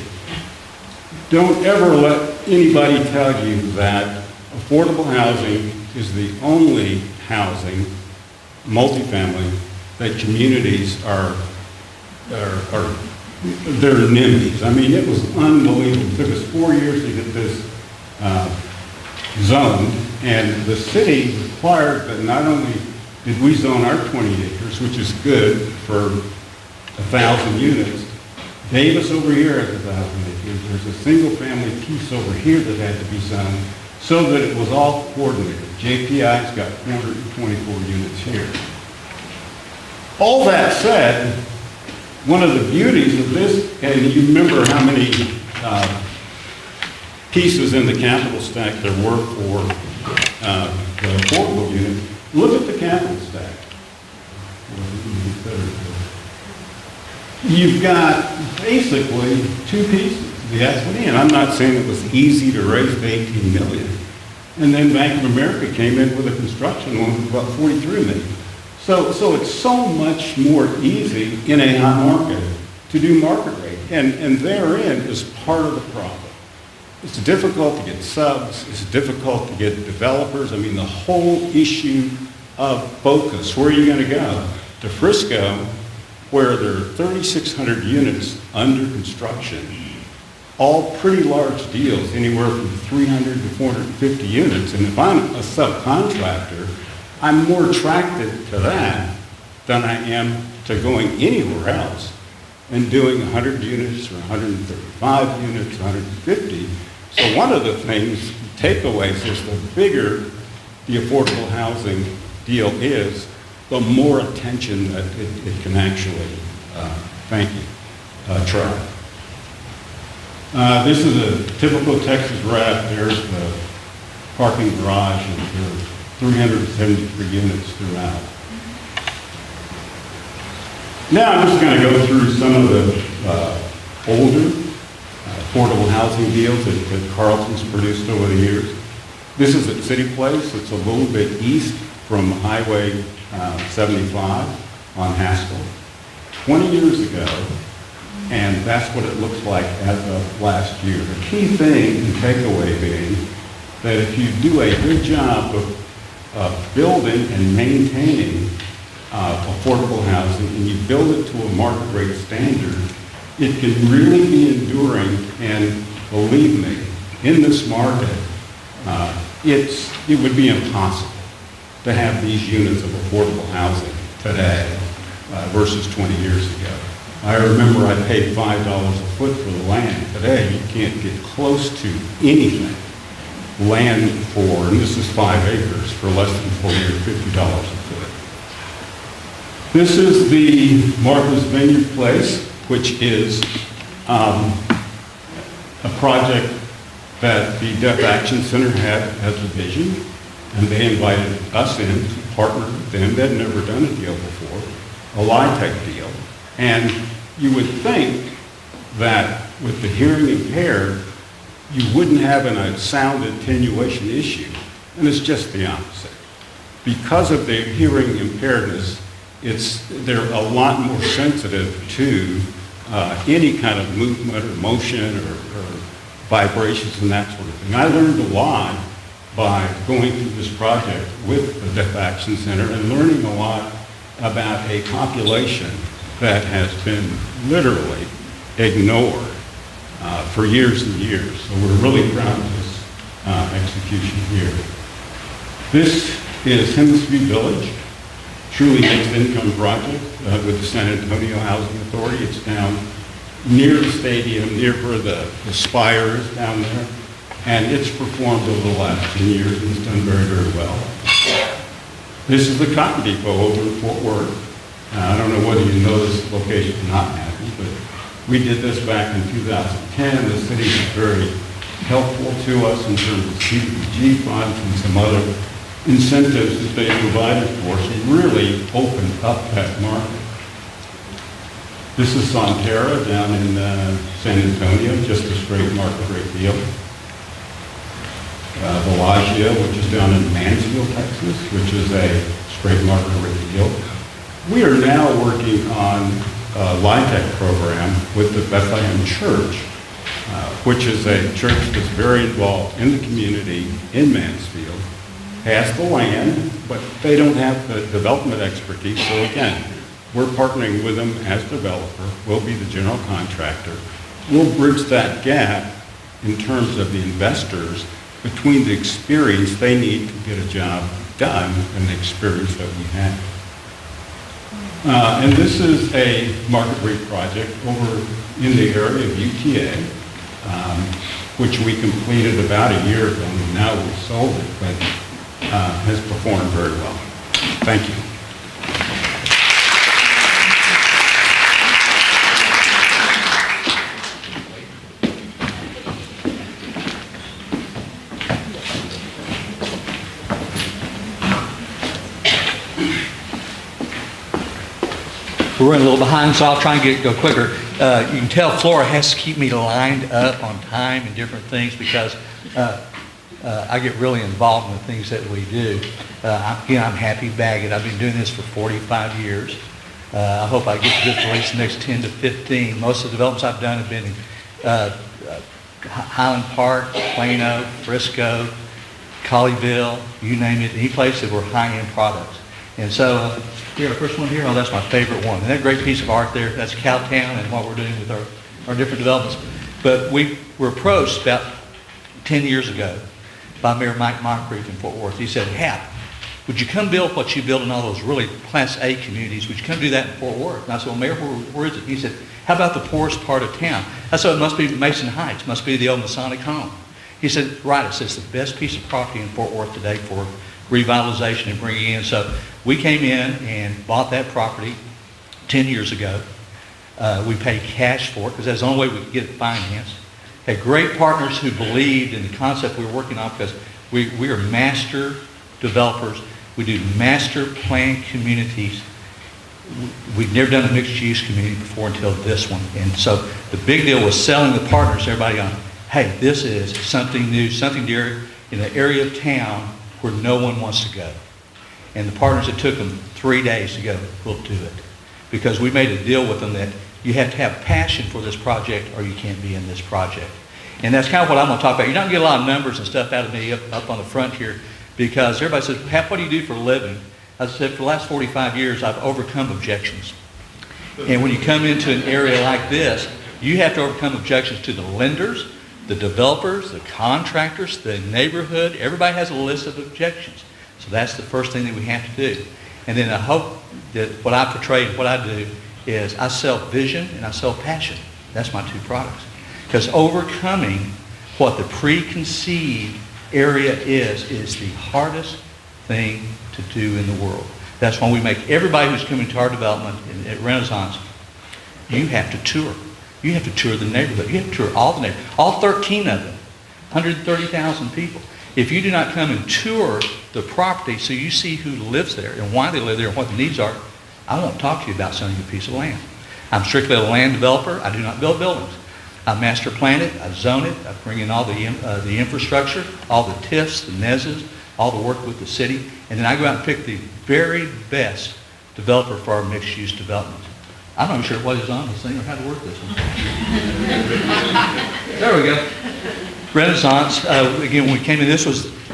[SPEAKER 5] Don't ever let anybody tell you that affordable housing is the only housing, multifamily, that communities are they're NIMBYs. I mean, it was unbelievable. It took us 4 years to get this zoned, and the city required that not only did we zone our 20 acres, which is good for 1,000 units, Davis over here has 1,000 acres. There's a single family piece over here that had to be zoned so that it was all coordinated. JPI's got 424 units here. All that said, one of the beauties of this, and you remember how many pieces in the capital stack there were for the affordable unit. Look at the capital stack. You've got basically 2 pieces, the equity, and I'm not saying it was easy to raise the $18 million. And then Bank of America came in with a construction loan of about $43 million. So it's so much more easy in a hot market
[SPEAKER 8] to do market rate. And therein is part of the problem. It's difficult to get subs, it's difficult to get developers. I mean, the whole issue of focus, where are you going to go? To Frisco, where there are 3,600 units under construction, all pretty large deals, anywhere from 300 to 450 units. And if I'm a subcontractor, I'm more attracted to that than I am to going anywhere else and doing 100 units or 135 units, 150. So one of the things, takeaways, is the bigger the affordable housing deal is, the more attention that it can actually, thank you, try. This is a typical Texas wrap. There's the parking garage, and there are 373 units throughout. Now I'm just going to go through some of the older affordable housing deals that Carlton's produced over the years. This is at City Place. It's a little bit east from Highway 75 on Haskell. 20 years ago, and that's what it looks like as of last year. The key thing and takeaway being that if you do a good job of building and maintaining affordable housing, and you build it to a market rate standard, it can really be enduring. And believe me, in this market, it would be impossible to have these units of affordable housing today versus 20 years ago. I remember I paid $5 a foot for the land. Today, you can't get close to anything land for, and this is 5 acres, for less than $40 or $50 a foot. This is the Martha's Vineyard Place, which is a project that the Deaf Action Center had as a vision, and they invited us in to partner with them. They'd never done a deal before, a LIHTC deal. And you would think that with the hearing impaired, you wouldn't have a sound attenuation issue, and it's just the opposite. Because of their hearing impairedness, they're a lot more sensitive to any kind of movement or motion or vibrations and that sort of thing. I learned a lot by going through this project with the Deaf Action Center and learning a lot about a population that has been literally ignored for years and years. So we're really proud of this execution here. This is Hemsview Village, truly mixed income project with the San Antonio Housing Authority. It's down near the stadium, near where the spire is down there. And it's performed over the last 10 years and it's done very, very well. This is the Cotton Depot over in Fort Worth. I don't know whether you know this location or not, Matthew, but we did this back in 2010. The city was very helpful to us in terms of CDBG funds and some other incentives that they provided for us. It really opened up that market. This is Sonterra down in San Antonio, just a straight market rate deal. Bellagio, which is down in Mansfield, Texas, which is a straight market rate deal. We are now working on a LIHTC program with the Bethlehem Church, which is a church that's very involved in the community in Mansfield, has the land, but they don't have the development expertise. So again, we're partnering with them as developer. We'll be the general contractor. We'll bridge that gap in terms of the investors between the experience they need to get a job done and the experience that we have. And this is a market rate project over in the area of UTA, which we completed about a year ago, and now we've sold it, but has performed very well. Thank you.
[SPEAKER 4] We're running a little behind, so I'll try and go quicker. You can tell Flora has to keep me lined up on time and different things because I get really involved in the things that we do. Again, I'm Happy Baggett. I've been doing this for 45 years. I hope I get to this for at least the next 10 to 15. Most of the developments I've done have been in Highland Park, Plano, Frisco, Colleyville, you name it, any place that were high-end products. And so, here, the first one here, oh, that's my favorite one. And that great piece of art there, that's Cowtown and what we're doing with our different developments. But we were approached about 10 years ago by Mayor Mike Moncrief in Fort Worth. He said, Hap, would you come build what you build in all those really Class A communities? Would you come do that in Fort Worth? And I said, well, Mayor, where is it? He said, how about the poorest part of town? I said, it must be Mason Heights, must be the old Masonic home. He said, right, it says the best piece of property in Fort Worth today for revitalization and bringing in. So we came in and bought that property 10 years ago. We paid cash for it because that's the only way we could get it financed. Had great partners who believed in the concept we were working on because we are master developers. We do master plan communities. We've never done a mixed use community before until this one. And so the big deal was selling the partners, everybody on, hey, this is something new, something dear in an area of town where no one wants to go. And the partners, it took them 3 days to go, we'll do it. Because we made a deal with them that you have to have passion for this project or you can't be in this project. And that's kind of what I'm going to talk about. You're not going to get a lot of numbers and stuff out of me up on the front here because everybody says, Hap, what do you do for a living? I said, for the last 45 years, I've overcome objections. And when you come into an area like this, you have to overcome objections to the lenders, the developers, the contractors, the neighborhood. Everybody has a list of objections. So that's the first thing that we have to do. And then I hope that what I portray and what I do is I sell vision and I sell passion. That's my two products. Because overcoming what the preconceived area is the hardest thing to do in the world. That's why we make everybody who's coming to our development at Renaissance, you have to tour. You have to tour the neighborhood. You have to tour all the neighborhoods, all 13 of them, 130,000 people. If you do not come and tour the property so you see who lives there and why they live there and what the needs are, I won't talk to you about selling you a piece of land. I'm strictly a land developer. I do not build buildings. I master plan it, I zone it, I bring in all the infrastructure, all the TIFs, the NESs, all the work with the city, and then I go out and pick the very best developer for our mixed-use development. I'm not even sure what is on this thing or how to work this one. There we go. Renaissance, again, when we came in, this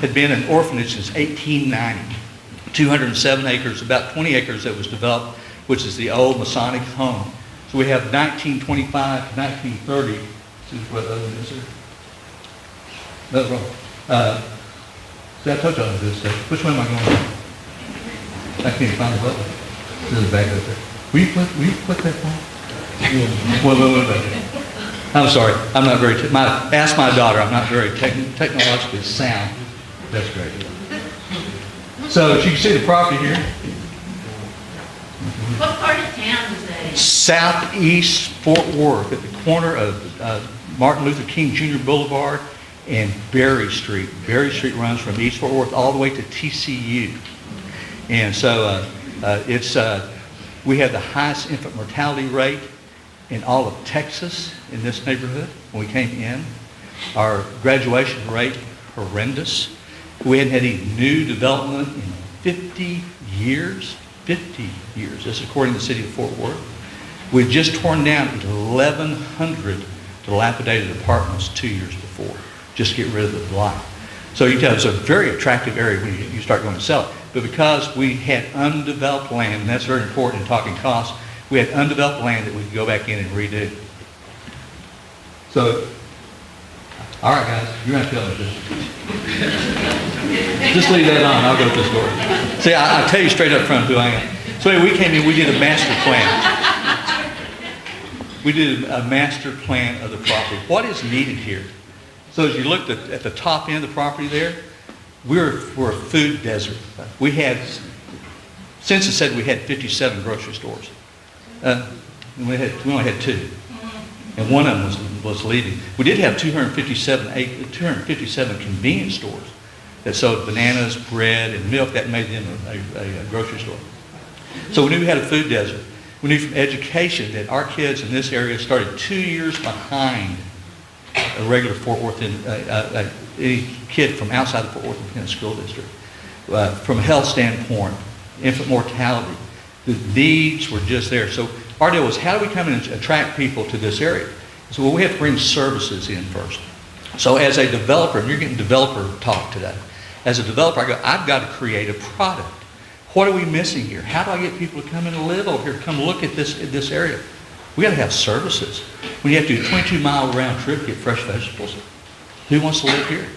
[SPEAKER 4] had been an orphanage since 1890. 207 acres, about 20 acres that was developed, which is the old Masonic home. So we have 1925 to 1930. This is what other than this is. That's wrong. See, I told you all this stuff. Which way am I going? I can't find the button. This is back up there. Will you put that phone? Wait. I'm sorry. I'm not very, ask my daughter. I'm not very technologically sound. That's great. So as you can see the property here.
[SPEAKER 9] What part of town is that in?
[SPEAKER 4] Southeast Fort Worth at the corner of Martin Luther King Jr. Boulevard and Berry Street. Berry Street runs from East Fort Worth all the way to TCU. And so we have the highest infant mortality rate in all of Texas in this neighborhood when we came in. Our graduation rate, horrendous. We hadn't had any new development in 50 years. 50 years. This is according to the city of Fort Worth. We'd just torn down 1,100 dilapidated apartments 2 years before, just to get rid of the blight. So you can tell it's a very attractive area when you start going to sell it. But because we had undeveloped land, and that's very important in talking costs, we had undeveloped land that we could go back in and redo. So, all right, guys, you're going to tell me this. Just leave that on. I'll go to the store. See, I'll tell you straight up front who I am. So anyway, we came in, we did a master plan. We did a master plan of the property. What is needed here? So as you looked at the top end of the property there, we're a food desert. We had, census said we had 57 grocery stores. We only had 2. And one of them was leaving. We did have 257 convenience stores that sold bananas, bread, and milk. That made them a grocery store. So we knew we had a food desert. We knew from education that our kids in this area started 2 years behind a regular Fort Worth, any kid from outside the Fort Worth Independent School District. From a health standpoint, infant mortality, The needs were just there. So our deal was, how do we come in and attract people to this area? So well, we have to bring services in first. So as a developer, and you're getting developer talk today, as a developer, I go, I've got to create a product. What are we missing here? How do I get people to come in and live over here, come look at this area? We got to have services. When you have to do a 22-mile round trip to get fresh vegetables, who wants to live here?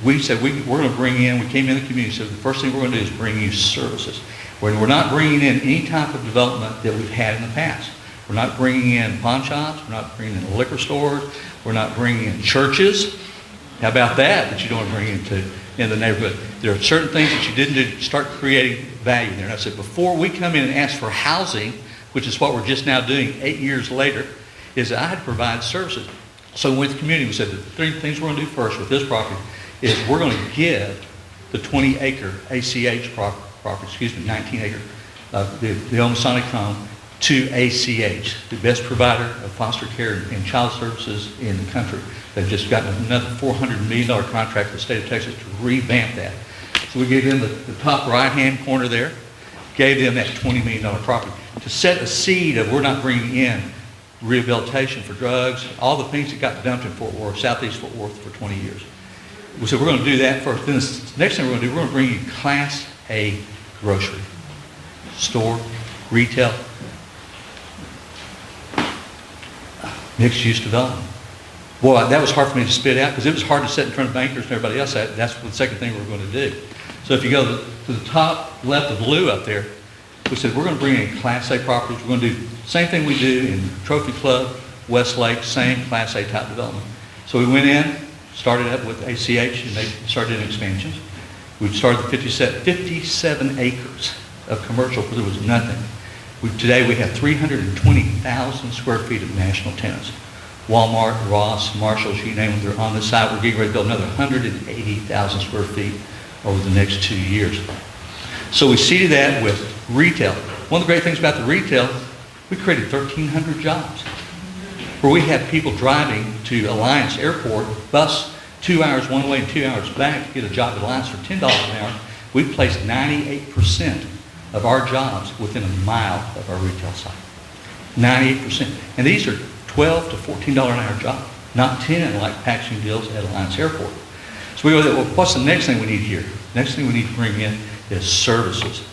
[SPEAKER 4] We said we're going to bring in, we came in the community, so the first thing we're going to do is bring you services. We're not bringing in any type of development that we've had in the past. We're not bringing in pawn shops, we're not bringing in liquor stores, we're not bringing in churches. How about that you don't want to bring in the neighborhood? There are certain things that you didn't do to start creating value there. And I said, before we come in and ask for housing, which is what we're just now doing 8 years later, is that I had to provide services. So with the community, we said the three things we're going to do first with this property is we're going to give the 20-acre ACH property, 19-acre, the old Masonic home, to ACH, the best provider of foster care and child services in the country. They've just gotten another $400 million contract with the state of Texas to revamp that. So we gave them the top right-hand corner there, gave them that $20 million property to set a seed of we're not bringing in rehabilitation for drugs, all the things that got dumped in Fort Worth, Southeast Fort Worth for 20 years. We said we're going to do that first. Then the next thing we're going to do, we're going to bring you Class A grocery, store, retail, mixed-use development. Boy, that was hard for me to spit out because it was hard to sit in front of bankers and everybody else. That's the second thing we're going to do. So if you go to the top left of blue up there, we said we're going to bring in Class A properties. We're going to do the same thing we do in Trophy Club, Westlake, same Class A type development. So we went in, started up with ACH, and they started in expansions. We started with 57 acres of commercial where there was nothing. Today we have 320,000 square feet of national tenants. Walmart, Ross, Marshalls, you name them, they're on the site. We're getting ready to build another 180,000 square feet over the next 2 years. So we seeded that with retail. One of the great things about the retail, we created 1,300 jobs where we have people driving to Alliance Airport, bus 2 hours one way and 2 hours back to get a job at Alliance for $10 an hour. We've placed 98% of our jobs within a mile of our retail site. 98%. And these are $12 to $14 an hour jobs, not 10 like packaging deals at Alliance Airport. So we go, well, what's the next thing we need here? Next thing we need to bring in is services.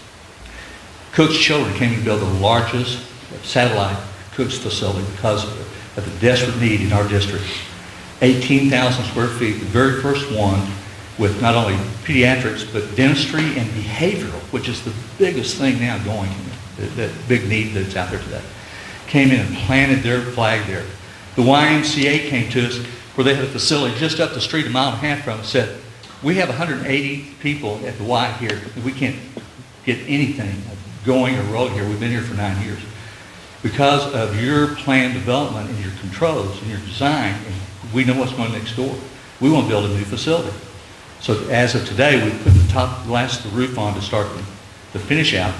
[SPEAKER 4] Cook's Children came to build the largest satellite Cook's facility because of the desperate need in our district. 18,000 square feet, the very first one with not only pediatrics, but dentistry and behavioral, which is the biggest thing now going, that big need that's out there today. Came in and planted their flag there. The YMCA came to us where they had a facility just up the street, a mile and a half from us, said, we have 180 people at the Y here. We can't get anything going or rolling here. We've been here for 9 years. Because of your planned development and your controls and your design, and we know what's going next door. We want to build a new facility. So as of today, we put the last of the roof on to start the finish out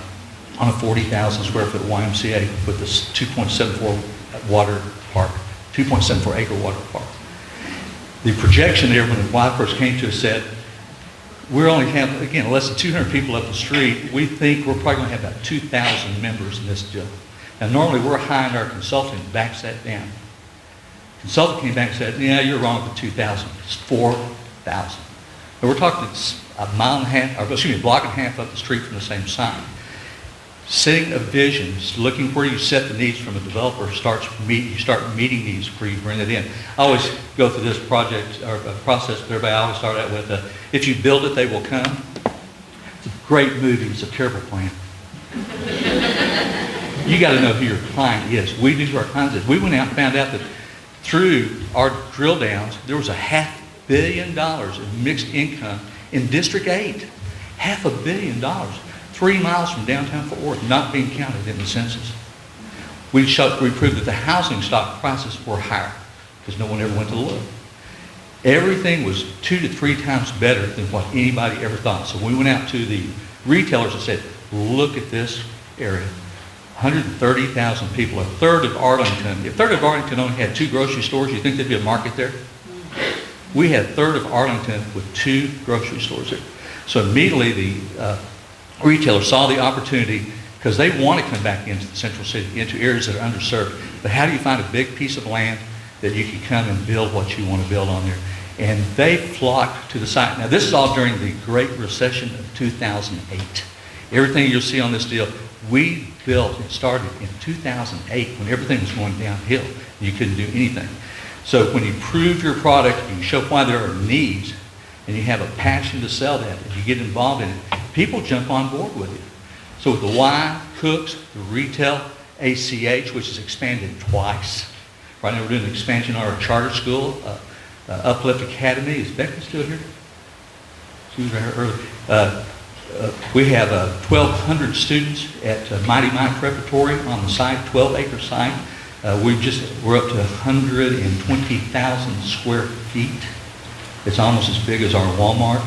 [SPEAKER 4] on a 40,000 square foot YMCA with this 2.74 water park, 2.74 acre water park. The projection there when the Y first came to us said, we only have, again, less than 200 people up the street. We think we're probably going to have about 2,000 members in this deal. Now normally we're high in our consulting, backs that down. Consultant came back and said, yeah, you're wrong with the 2,000. It's 4,000. And we're talking a block and a half up the street from the same sign. Setting a vision, looking where you set the needs from a developer, you start meeting needs where you bring it in. I always go through this project or process with everybody. I always start out with, if you build it, they will come. It's a great movie. It's a terrible plan. You got to know who your client is. We do who our client is. We went out and found out that through our drill downs, there was $500 million in mixed income in District 8. $500 million. 3 miles from downtown Fort Worth, not being counted in the census. We proved that the housing stock prices were higher because no one ever went to look. Everything was 2 to 3 times better than what anybody ever thought. So we went out to the retailers and said, look at this area. 130,000 people, a third of Arlington. If a third of Arlington only had 2 grocery stores, you think there'd be a market there? We had a third of Arlington with 2 grocery stores there. So immediately the retailer saw the opportunity because they want to come back into the central city, into areas that are underserved. But how do you find a big piece of land that you can come and build what you want to build on there? And they flocked to the site. Now, this is all during the Great Recession of 2008. Everything you'll see on this deal, we built and started in 2008 when everything was going downhill. You couldn't do anything. So when you prove your product, and you show why there are needs, and you have a passion to sell that, and you get involved in it, people jump on board with it. So with the Y, Cooks, the retail, ACH, which has expanded twice. Right now we're doing an expansion on our charter school, Uplift Academy. Is Becca still here? She was right here earlier. We have 1,200 students at Mighty Mike Preparatory on the site, 12-acre site. We're up to 120,000 square feet. It's almost as big as our Walmart.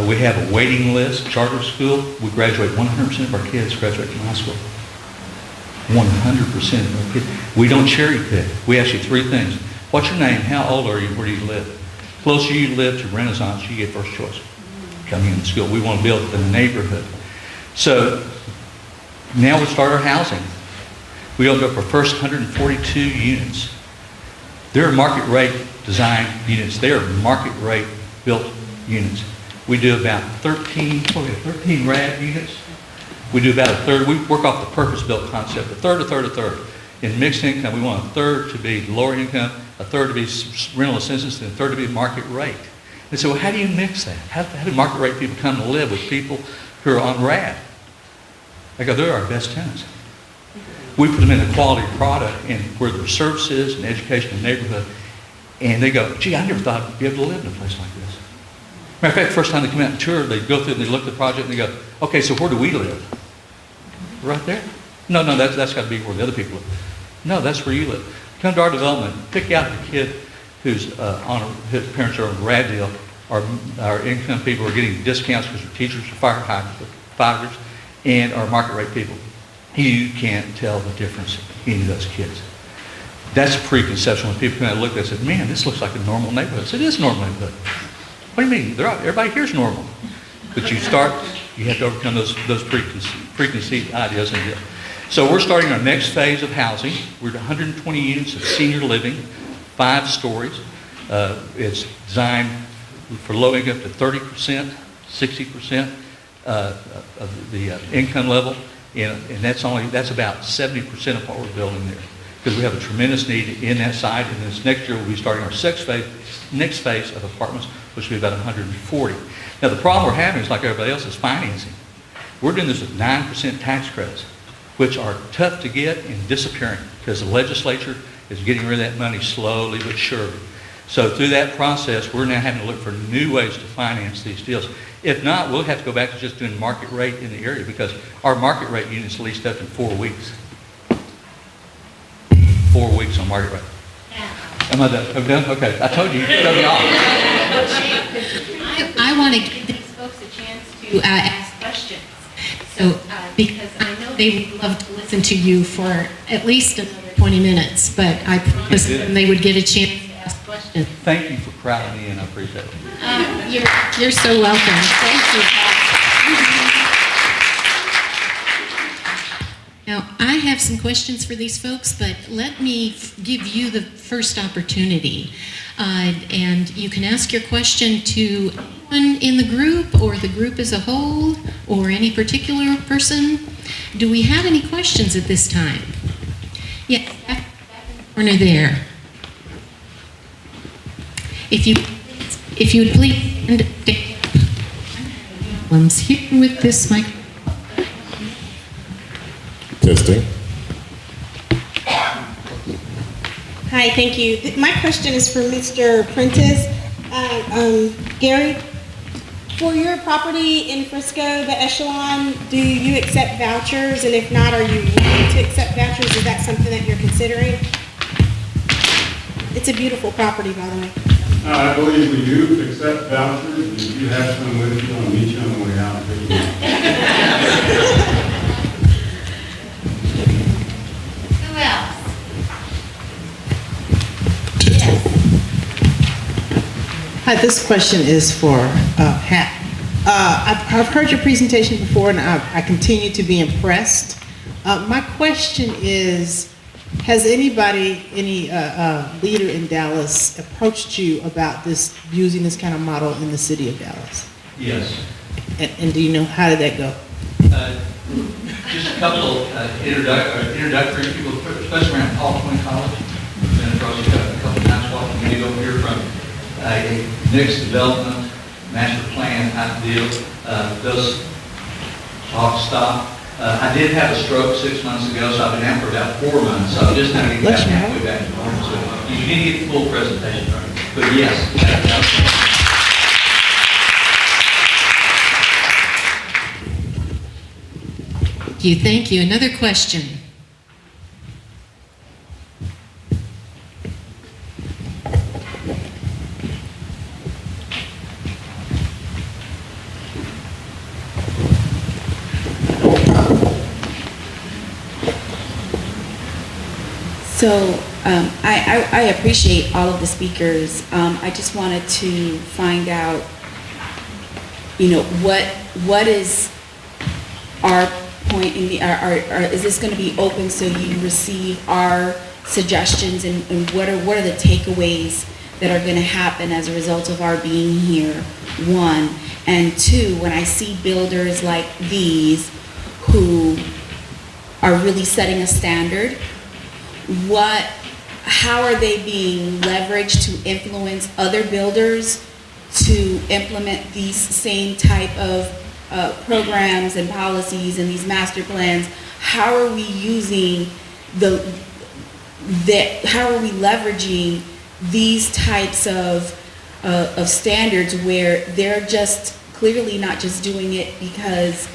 [SPEAKER 4] We have a waiting list, charter school. We graduate, 100% of our kids graduate from high school. 100% of our kids. We don't cherry pick. We ask you three things. What's your name? How old are you? Where do you live? The closer you live to Renaissance, you get first choice coming into school. We want to build the neighborhood. So now we start our housing. We opened up our first 142 units. They're market rate design units. They are market rate built units. We do about 13 RAD units. We do about a third. We work off the purpose-built concept, a third. In mixed income, we want a third to be lower income, a third to be rental assistance, and a third to be market rate. And so how do you mix that? How do market rate people come to live with people who are on RAD? They go, they're our best tenants. We put them in a quality product and where their services and education and neighborhood, and they go, gee, I never thought I'd be able to live in a place like this. Matter of fact, the first time they come out and tour, they go through and they look at the project and they go, okay, so where do we live? Right there? No, that's got to be where the other people live. No, that's where you live. Come to our development, pick out the kid whose his parents are on a RAD deal. Our income people are getting discounts because their teachers are firefighters, and our market rate people. You can't tell the difference in any of those kids. That's a preconception when people come out and look at it and say, man, this looks like a normal neighborhood. I said, it is a normal neighborhood. What do you mean? Everybody here is normal. But you have to overcome those preconceived ideas. So we're starting our next phase of housing. We're at 120 units of senior living, 5 stories. It's designed for low income to 30%, 60% of the income level. And that's about 70% of what we're building there. Because we have a tremendous need in that side. And this next year we'll be starting our next phase of apartments, which will be about 140. Now the problem we're having is like everybody else is financing. We're doing this with 9% tax credits, which are tough to get and disappearing because the legislature is getting rid of that money slowly but surely. So through that process, we're now having to look for new ways to finance these deals. If not, we'll have to go back to just doing market rate in the area because our market rate units leased up in 4 weeks. 4 weeks on market rate. Am I done? I'm done? Okay. I told you, you shut me off.
[SPEAKER 3] I want to give these folks a chance to ask questions. So, because I know they would love to listen to you for at least another 20 minutes, but I promised them they would get a chance to ask questions.
[SPEAKER 4] Thank you for crowding me in. I appreciate it.
[SPEAKER 3] You're so welcome. Thank you. Now, I have some questions for these folks, but let me give you the first opportunity. And you can ask your question to anyone in the group or the group as a whole or any particular person. Do we have any questions at this time? Yes, back in the corner there. If you would please stand one's here with this mic.
[SPEAKER 10] Testing.
[SPEAKER 11] Hi, thank you. My question is for Mr. Prentice. Gary, for your property in Frisco, the Echelon, do you accept vouchers? And if not, are you willing to accept vouchers? Is that something that you're considering? It's a beautiful property, by the way.
[SPEAKER 8] I believe we do accept vouchers. If you have some with you, I'll meet you on the way out.
[SPEAKER 9] Who else?
[SPEAKER 12] Hi, this question is for Pat. I've heard your presentation before, and I continue to be impressed My question is, has anybody, any leader in Dallas approached you about this, using this kind of model in the city of Dallas?
[SPEAKER 4] Yes.
[SPEAKER 12] And do you know, how did that go?
[SPEAKER 4] Just a couple introductory people, especially around Paul Quinn College. Been across a couple of times walking me over here from a mixed development master plan type deal. Those talks stopped. I did have a stroke 6 months ago, so I've been out for about 4 months. So I'm just now getting back halfway back to normal. So you didn't get the full presentation from me. But yes.
[SPEAKER 10] Thank you. Another question.
[SPEAKER 13] So I appreciate all of the speakers. I just wanted to find out, what is our point in the, is this going to be open so you receive our suggestions, and what are the takeaways that are going to happen as a result of our being here, one. And two, when I see builders like these who are really setting a standard, how are they being leveraged to influence other builders to implement these same type of programs and policies and these master plans? How are we using how are we leveraging these types of standards where they're just clearly not just doing it because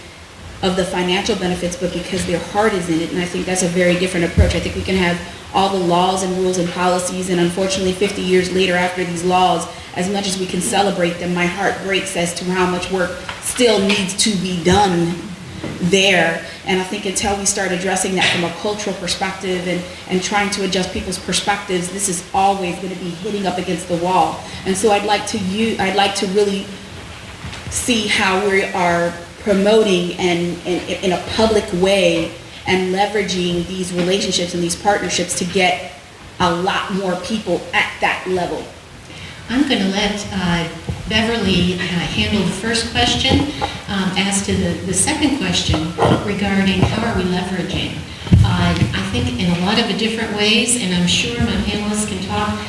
[SPEAKER 13] of the financial benefits, but because their heart is in it? And I think that's a very different approach. I think we can have all the laws and rules and policies, and unfortunately 50 years later after these laws, as much as we can celebrate them, my heart breaks as to how much work still needs to be done there. And I think until we start addressing that from a cultural perspective and trying to adjust people's perspectives, this is always going to be hitting up against the wall. And so I'd like to really see how we are promoting and in a public way and leveraging these relationships and these partnerships to get a lot more people at that level.
[SPEAKER 3] I'm going to let Beverly handle the first question. As to the second question regarding how are we leveraging, I think in a lot of different ways, and I'm sure my panelists can talk.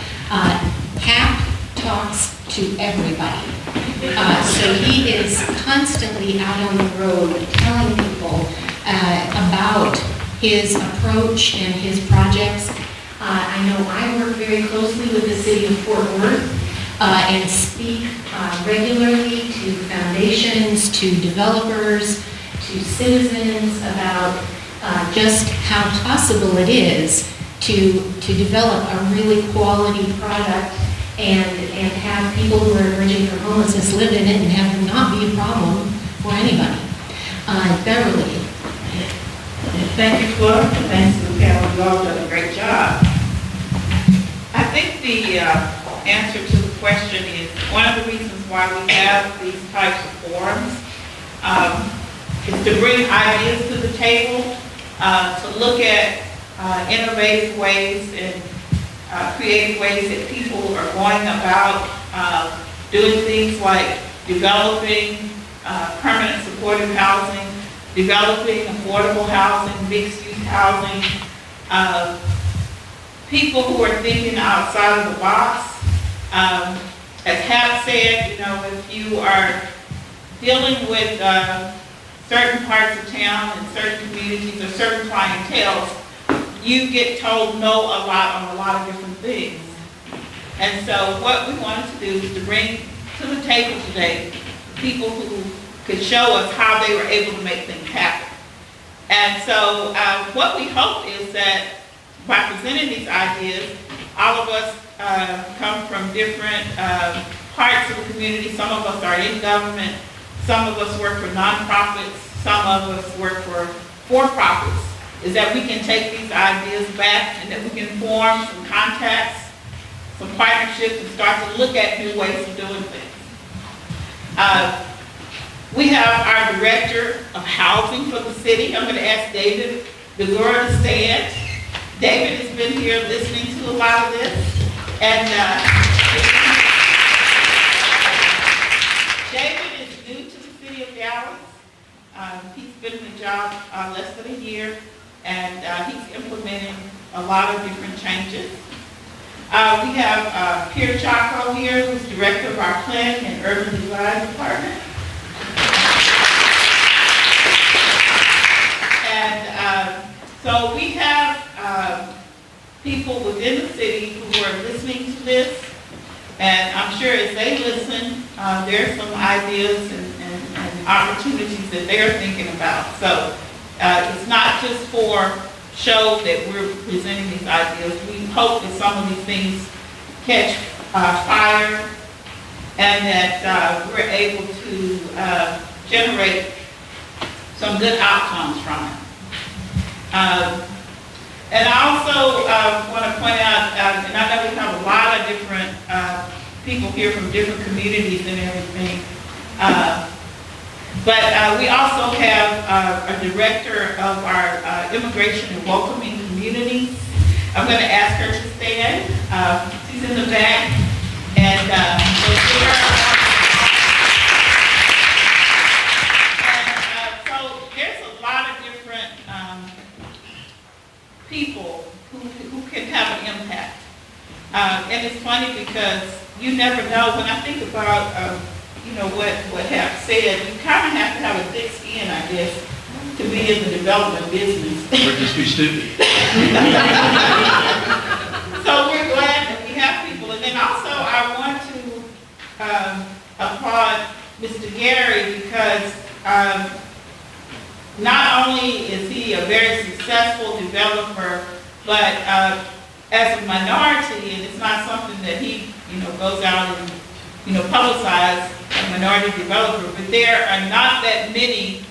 [SPEAKER 3] CAP talks to everybody. So he is constantly out on the road telling people about his approach and his projects. I know I work very closely with the city of Fort Worth and speak regularly to foundations, to developers, to citizens about just how possible it is to develop a really quality product and have people who are emerging from homelessness live in it and have it not be a problem for anybody. Beverly.
[SPEAKER 2] Thank you, Fleur. Thanks to the panel. You all done a great job. I think the answer to the question is one of the reasons why we have these types of forums is to bring ideas to the table, to look at innovative ways and creative ways that people are going about doing things like developing permanent supportive housing, developing affordable housing, mixed-use housing, people who are thinking outside of the box. As Hap said, if you are dealing with certain parts of town and certain communities or certain clienteles, you get told no a lot on a lot of different things. And so what we wanted to do is to bring to the table today people who could show us how they were able to make things happen. And so what we hope is that by presenting these ideas, all of us come from different parts of the community. Some of us are in government, some of us work for nonprofits, some of us work for profits, is that we can take these ideas back and that we can form some contacts, some partnerships, and start to look at new ways of doing things. We have our director of housing for the city. I'm going to ask David the girl to stand. David has been here listening to a lot of this, and David is new to the city of Dallas. He's been in the job less than a year, and he's implementing a lot of different changes. We have Pierre Chaco here, who's director of our planning and urban design department. And so we have people within the city who are listening to this, and I'm sure as they listen, there are some ideas and opportunities that they're thinking about. So it's not just for show that we're presenting these ideas. We hope that some of these things catch fire and that we're able to generate some good outcomes from it. And I also want to point out, and I know we have a lot of different people here from different communities and everything, but we also have a director of our immigration and welcoming communities. I'm going to ask her to stand. She's in the back, and we'll give her. And so there's a lot of different people who can have an impact. And it's funny because you never know. When I think about what Hap said, you kind of have to have a thick skin, I guess, to be in the development business.
[SPEAKER 4] Or just be stupid.
[SPEAKER 2] So we're glad that we have people. And then also I want to applaud Mr. Gary because not only is he a very successful developer, but as a minority, and it's not something that he goes out and publicize a minority developer, but there are not that many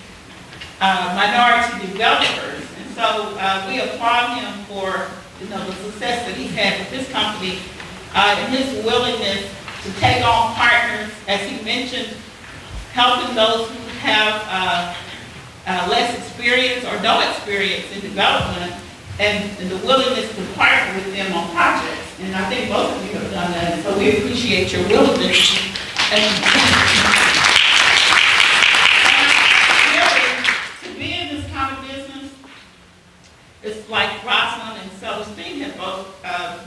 [SPEAKER 2] minority developers, and so we applaud him for the success that he's had with this company and his willingness to take on partners, as he mentioned, helping those who have less experience or no experience in development, and the willingness to partner with them on projects. And I think both of you have done that, and so we appreciate your willingness. And really, to be in this kind of business, it's like Rosalind and Celestine have both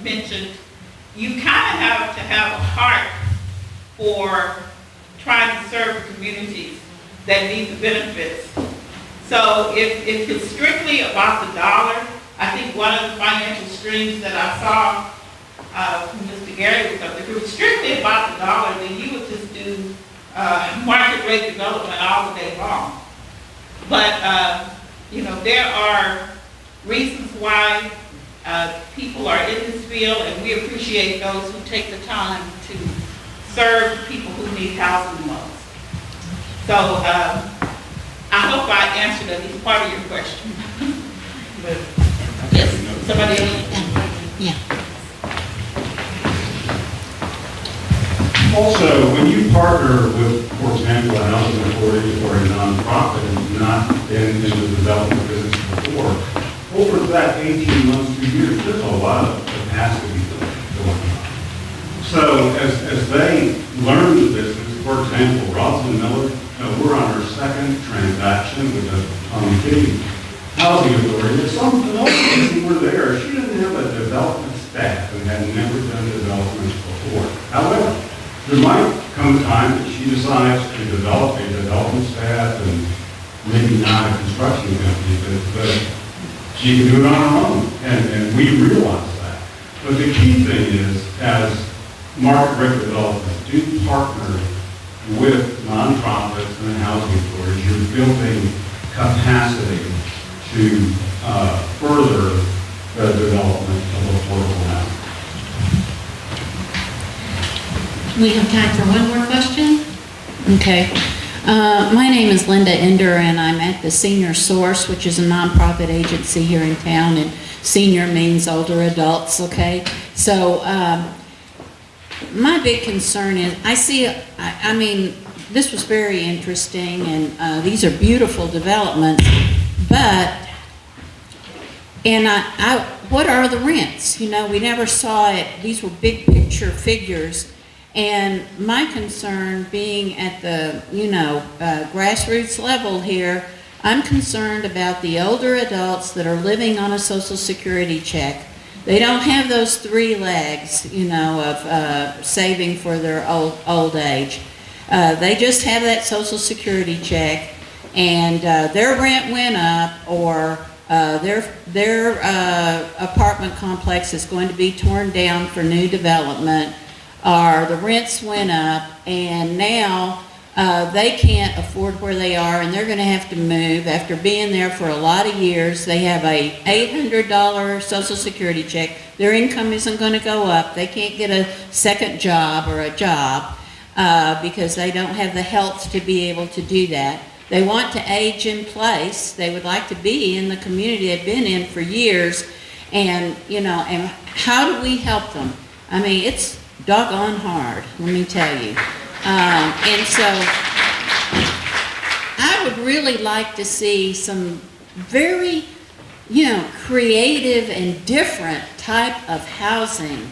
[SPEAKER 2] mentioned, you kind of have to have a heart for trying to serve the communities that need the benefits. So if it's strictly about the dollar, I think one of the financial streams that I saw from Mr. Gary was up there, if it was strictly about the dollar, then you would just do market rate development all the day long. But, there are reasons why people are in this field, and we appreciate those who take the time to serve people who need housing the most. So I hope I answered at least part of your question. But, yes, somebody else?
[SPEAKER 10] Yeah.
[SPEAKER 8] Also, when you partner with, for example, a housing authority or a nonprofit and not been in the development business before, over that 18 months, 2 years, there's a lot of capacity going on. So as they learn the business, for example, Rosalind Miller, we're on our second transaction with the McKinney Housing Authority. Something else, we were there. She didn't have a development staff and had never done development before. However, there might come a time that she decides to develop a development staff and maybe not a construction company, but she can do it on her own, and we realize that. But the key thing is, as market rate developers do partner with nonprofits and housing authorities, you're building capacity to further the development of affordable housing.
[SPEAKER 10] We have time for one more question.
[SPEAKER 14] Okay. My name is Linda Ender, and I'm at the Senior Source, which is a nonprofit agency here in town, and senior means older adults, okay? So my big concern is, I mean, this was very interesting, and these are beautiful developments, but And what are the rents? You know, we never saw it. These were big picture figures. And my concern being at the, grassroots level here, I'm concerned about the older adults that are living on a Social Security check. They don't have those 3 legs, of saving for their old age. They just have that Social Security check, and their rent went up, or their apartment complex is going to be torn down for new development, or the rents went up, and now they can't afford where they are, and they're going to have to move after being there for a lot of years. They have a $800 Social Security check. Their income isn't going to go up. They can't get a second job or a job because they don't have the health to be able to do that. They want to age in place. They would like to be in the community they've been in for years, and and how do we help them? I mean, it's doggone hard, let me tell you. And so I would really like to see some very, creative and different type of housing.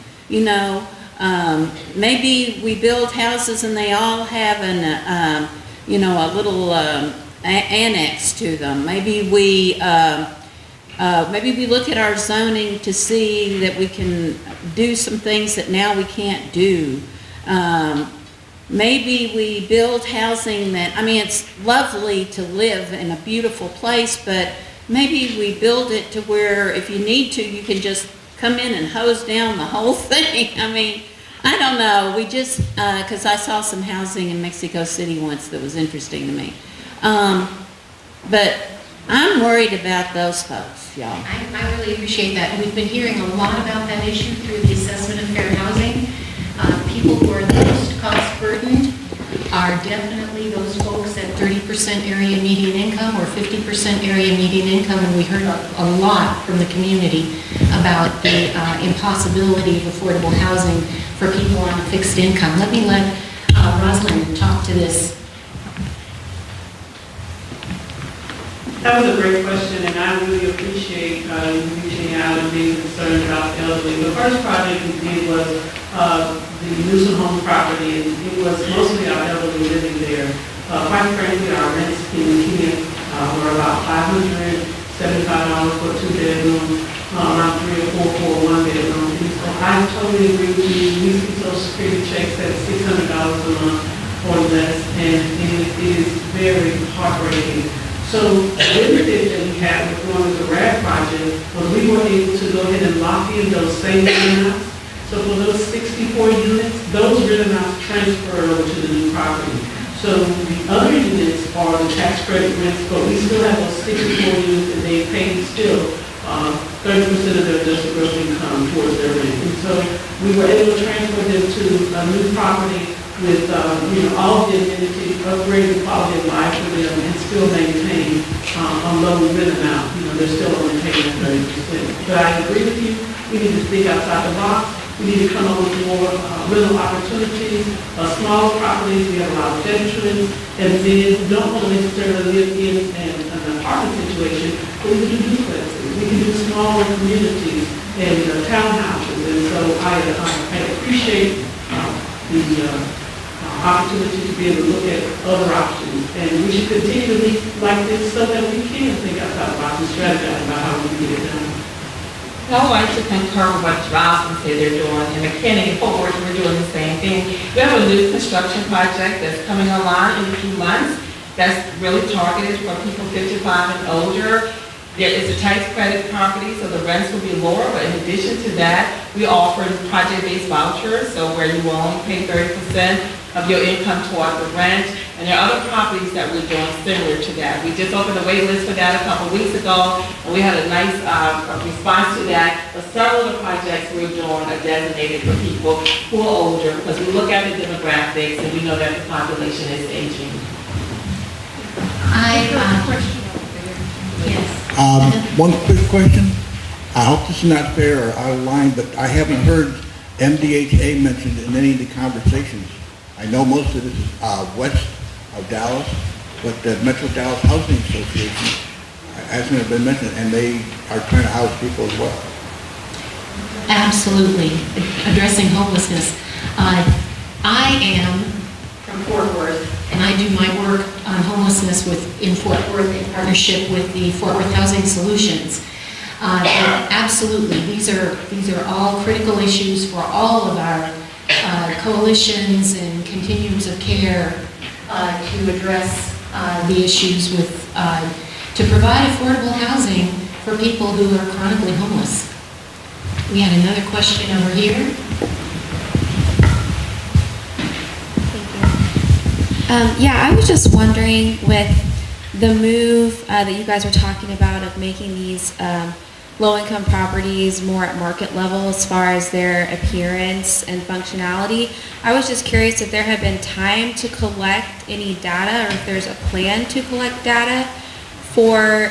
[SPEAKER 14] Maybe we build houses and they all have a little annex to them. Maybe we look at our zoning to see that we can do some things that now we can't do. Maybe we build housing that, it's lovely to live in a beautiful place, but maybe we build it to where if you need to, you can just come in and hose down the whole thing. I don't know. We just, because I saw some housing in Mexico City once that was interesting to me. But I'm worried about those folks, y'all.
[SPEAKER 3] I really appreciate that. And we've been hearing a lot about that issue through the assessment of fair housing. People who are the most cost burdened are definitely those folks at 30% area median income or 50% area median income. And we heard a lot from the community about the impossibility of affordable housing for people on a fixed income. Let me let Rosalind talk to this.
[SPEAKER 7] That was a great question, and I really appreciate you reaching out and being concerned about the elderly. The first project we did was the Newsom Home property, and it was mostly our elderly living there. Quite frankly, our rents in Kenya were about $575 for a 2-bedroom, around 3 or 4 for a 1-bedroom. And so I totally agree with you. We see Social Security checks at $600 a month or less, and it is very heartbreaking. So the benefit that we had with going to the RAD project was we were able to go ahead and lock in those same amounts. So for those 64 units, those rent amounts transfer over to the new property. So the other units are the tax credit rents, but we still have those 64 units and they pay still 30% of their adjusted gross income towards their rent. And so we were able to transfer them to a new property with all of the amenities, upgrade the quality of life for them, and still maintain a low rent amount. They're still only paying 30%. But I agree with you. We need to think outside the box. We need to come up with more rental opportunities, smaller properties. We have a lot of veterans and men who don't want to necessarily live in an apartment situation, but we can do duplexes. We can do smaller communities and townhouses. And so I appreciate the opportunity to be able to look at other options. And we should continue to be like this so that we can think outside the box and strategize about how we can get it done.
[SPEAKER 6] I would like to concur with what Jocelyn said they're doing. In McKinney and Fort Worth, we're doing the same thing. We have a new construction project that's coming online in a few months that's really targeted for people 55 and older. There is a tax credit property, so the rents will be lower, but in addition to that, we offer project-based vouchers, so where you will only pay 30% of your income toward the rent. And there are other properties that we're doing similar to that. We just opened a wait list for that a couple weeks ago, and we had a nice response to that. But several of the projects we're doing are designated for people who are older, because we look at the demographics and we know that the population is aging.
[SPEAKER 1] One quick question. I hope this is not fair or out of line, but I haven't heard MDHA mentioned in any of the conversations. I know most of this is west of Dallas, but the Metro Dallas Housing Association as has been mentioned, and they are trying to house people as well.
[SPEAKER 3] Absolutely. Addressing homelessness. I am from Fort Worth, and I do my work on homelessness in Fort Worth in partnership with the Fort Worth Housing Solutions. And absolutely, these are all critical issues for all of our coalitions and continuums of care to address the issues with, to provide affordable housing for people who are chronically homeless. We had another question over here.
[SPEAKER 15] Yeah, I was just wondering with the move that you guys were talking about of making these low-income properties more at market level as far as their appearance and functionality. I was just curious if there had been time to collect any data or if there's a plan to collect data for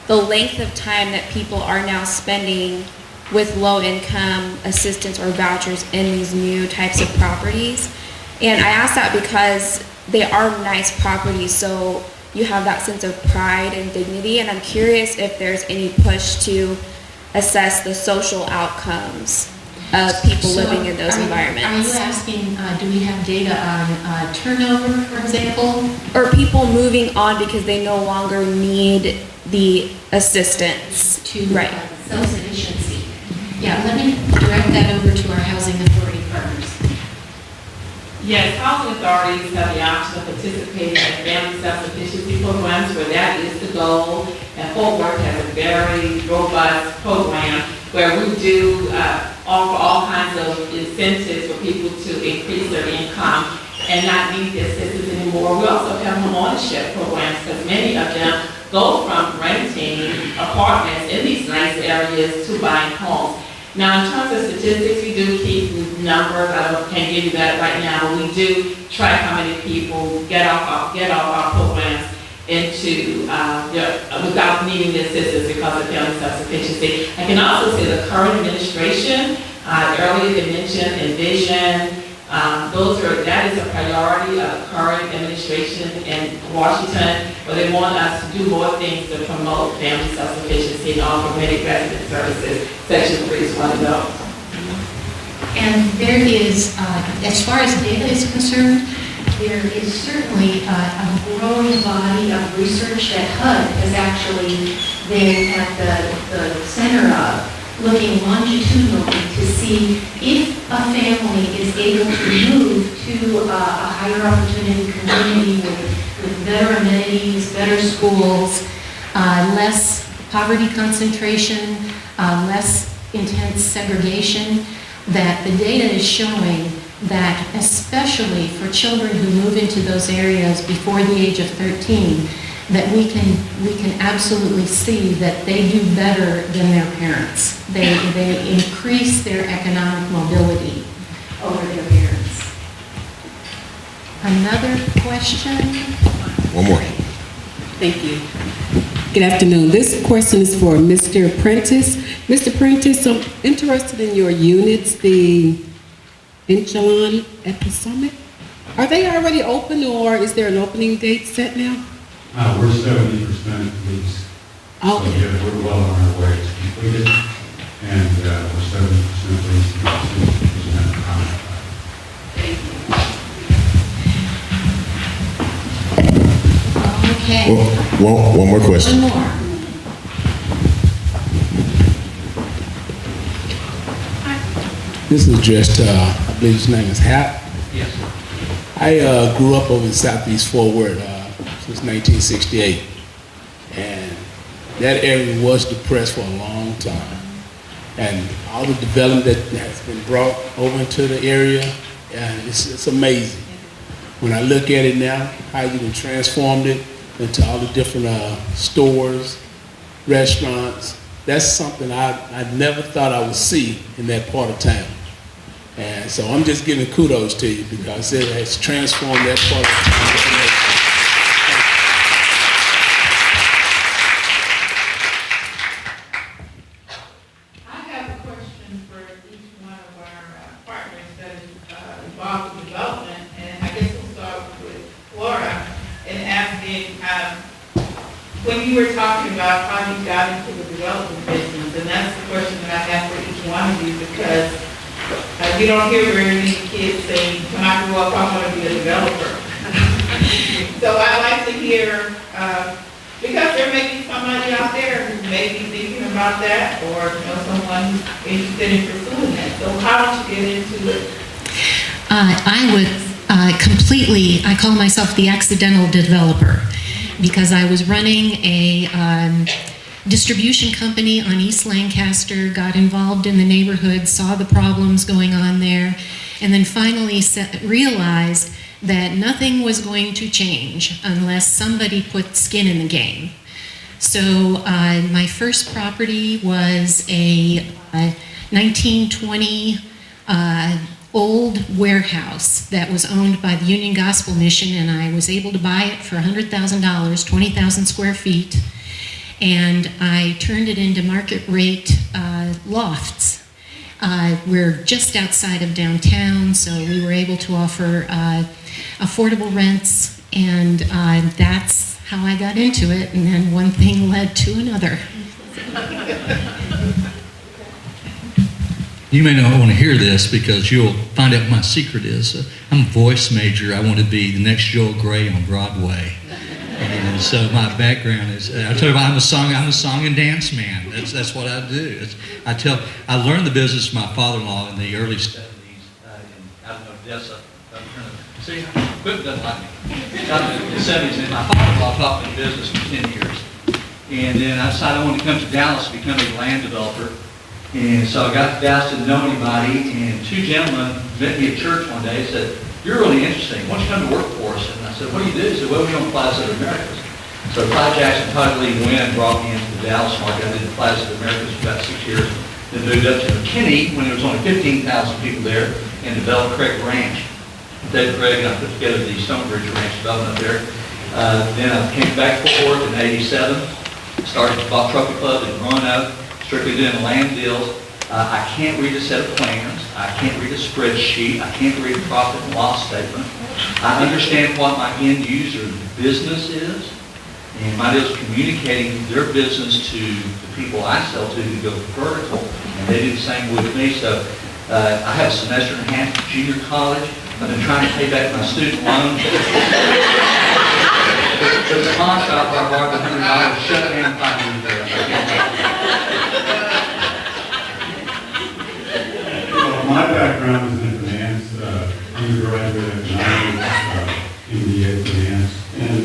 [SPEAKER 15] the length of time that people are now spending with low-income assistance or vouchers in these new types of properties. And I ask that because they are nice properties, so you have that sense of pride and dignity, and I'm curious if there's any push to assess the social outcomes of people living in those environments.
[SPEAKER 3] Are you asking, do we have data on turnover, for example?
[SPEAKER 15] Or people moving on because they no longer need the assistance.
[SPEAKER 3] To self-sufficiency. Yeah, let me direct that over to our housing authority partners.
[SPEAKER 6] Yes, housing authorities have the option of participating in family self-sufficiency programs where that is the goal. And Fort Worth has a very robust program where we do offer all kinds of incentives for people to increase their income and not need the assistance anymore. We also have home ownership programs because many of them go from renting apartments in these nice areas to buying homes. Now, in terms of statistics, we do keep numbers. Can't give you that right now, but we do track how many people get off our programs into without needing the assistance because of family self-sufficiency. I can also say the current administration, earlier they mentioned Envision. That is a priority of the current administration in Washington, where they want us to do more things to promote family self-sufficiency and offer many resident services. Section 3 is one of those.
[SPEAKER 3] And there is, as far as data is concerned, there is certainly a growing body of research that HUD has actually been at the center of, looking longitudinally to see if a family is able to move to a higher opportunity community with better amenities, better schools, less poverty concentration, less intense segregation, that the data is showing that especially for children who move into those areas before the age of 13, that we can absolutely see that they do better than their parents. They increase their economic mobility over their parents. Another question?
[SPEAKER 16] One more.
[SPEAKER 17] Thank you. Good afternoon. This question is for Mr. Prentice. Mr. Prentice, I'm interested in your units, the Echelon at the Summit. Are they already open or is there an opening date set now?
[SPEAKER 8] We're 70% leased.
[SPEAKER 17] Okay.
[SPEAKER 8] So yeah, we're well on our way to complete it, and we're 70% leased and 60% occupied.
[SPEAKER 3] Okay.
[SPEAKER 16] Well, one more question.
[SPEAKER 3] One more.
[SPEAKER 18] This is addressed to, I believe his name is Hap.
[SPEAKER 4] Yes.
[SPEAKER 18] I grew up over in Southeast Fort Worth since 1968. And that area was depressed for a long time. And all the development that has been brought over into the area, it's amazing. When I look at it now, how you can transform it into all the different stores, restaurants, that's something I never thought I would see in that part of town. And so I'm just giving kudos to you because it has transformed that part of town.
[SPEAKER 2] I have a question for each one of our partners that is involved in development, and I guess we'll start with Flora and asking, when you you were talking about how you got into the development business, and that's the question that I have for each one of you, because you don't hear very many kids saying, when I grow up, I want to be a developer. So I like to hear, because there may be somebody out there who may be thinking about that, or someone who's interested in pursuing that. So how did you get into it?
[SPEAKER 3] I would completely, I call myself the accidental developer, because I was running a distribution company on East Lancaster, got involved in the neighborhood, saw the problems going on there, and then finally realized that nothing was going to change unless somebody put skin in the game. So my first property was a 1920 old warehouse that was owned by the Union Gospel Mission, and I was able to buy it for $100,000, 20,000 square feet, and I turned it into market rate lofts. We're just outside of downtown, so we were able to offer affordable rents, and that's how I got into it, and then one thing led to another.
[SPEAKER 19] You may not want to hear this because you'll find out what my secret is. I'm a voice major. I want to be the next Joel Grey on Broadway. And so my background is, I tell you, I'm a song and dance man. That's what I do. I learned the business from my father-in-law in the early 70s out of Odessa. See, Quip doesn't like me. Out in the 70s, and my father-in-law taught me the business for 10 years. And then I decided I wanted to come to Dallas to become a land developer. And so I got to Dallas, didn't know anybody, and two gentlemen met me at church one day and said, "You're really interesting. Why don't you come to work for us?" And I said, "What do you do?" He said, "Well, we own Plaza of Americas." So Clyde Jackson, Todd Lee Wynn brought me into the Dallas market. I did the Plaza of Americas for about 6 years. Then moved up to McKinney when there was only 15,000 people there and developed Craig Ranch. David Craig and I put together the Stonebridge Ranch development up there. Then I came back to Fort Worth in '87, started the Bob Trophy Club in Roanoke, strictly doing land deals. I can't read a set of plans. I can't read a spreadsheet. I can't read a profit and loss statement. I understand what my end user business is, and my deal is communicating their business to the people I sell to go vertical, and they do the same with me. So I have a semester and a half at junior college. I've been trying to pay back my student loan. There's a pawn shop where I borrowed $100, shut down 5 years there.
[SPEAKER 8] My background is in finance, undergraduate economics, MBA finance, and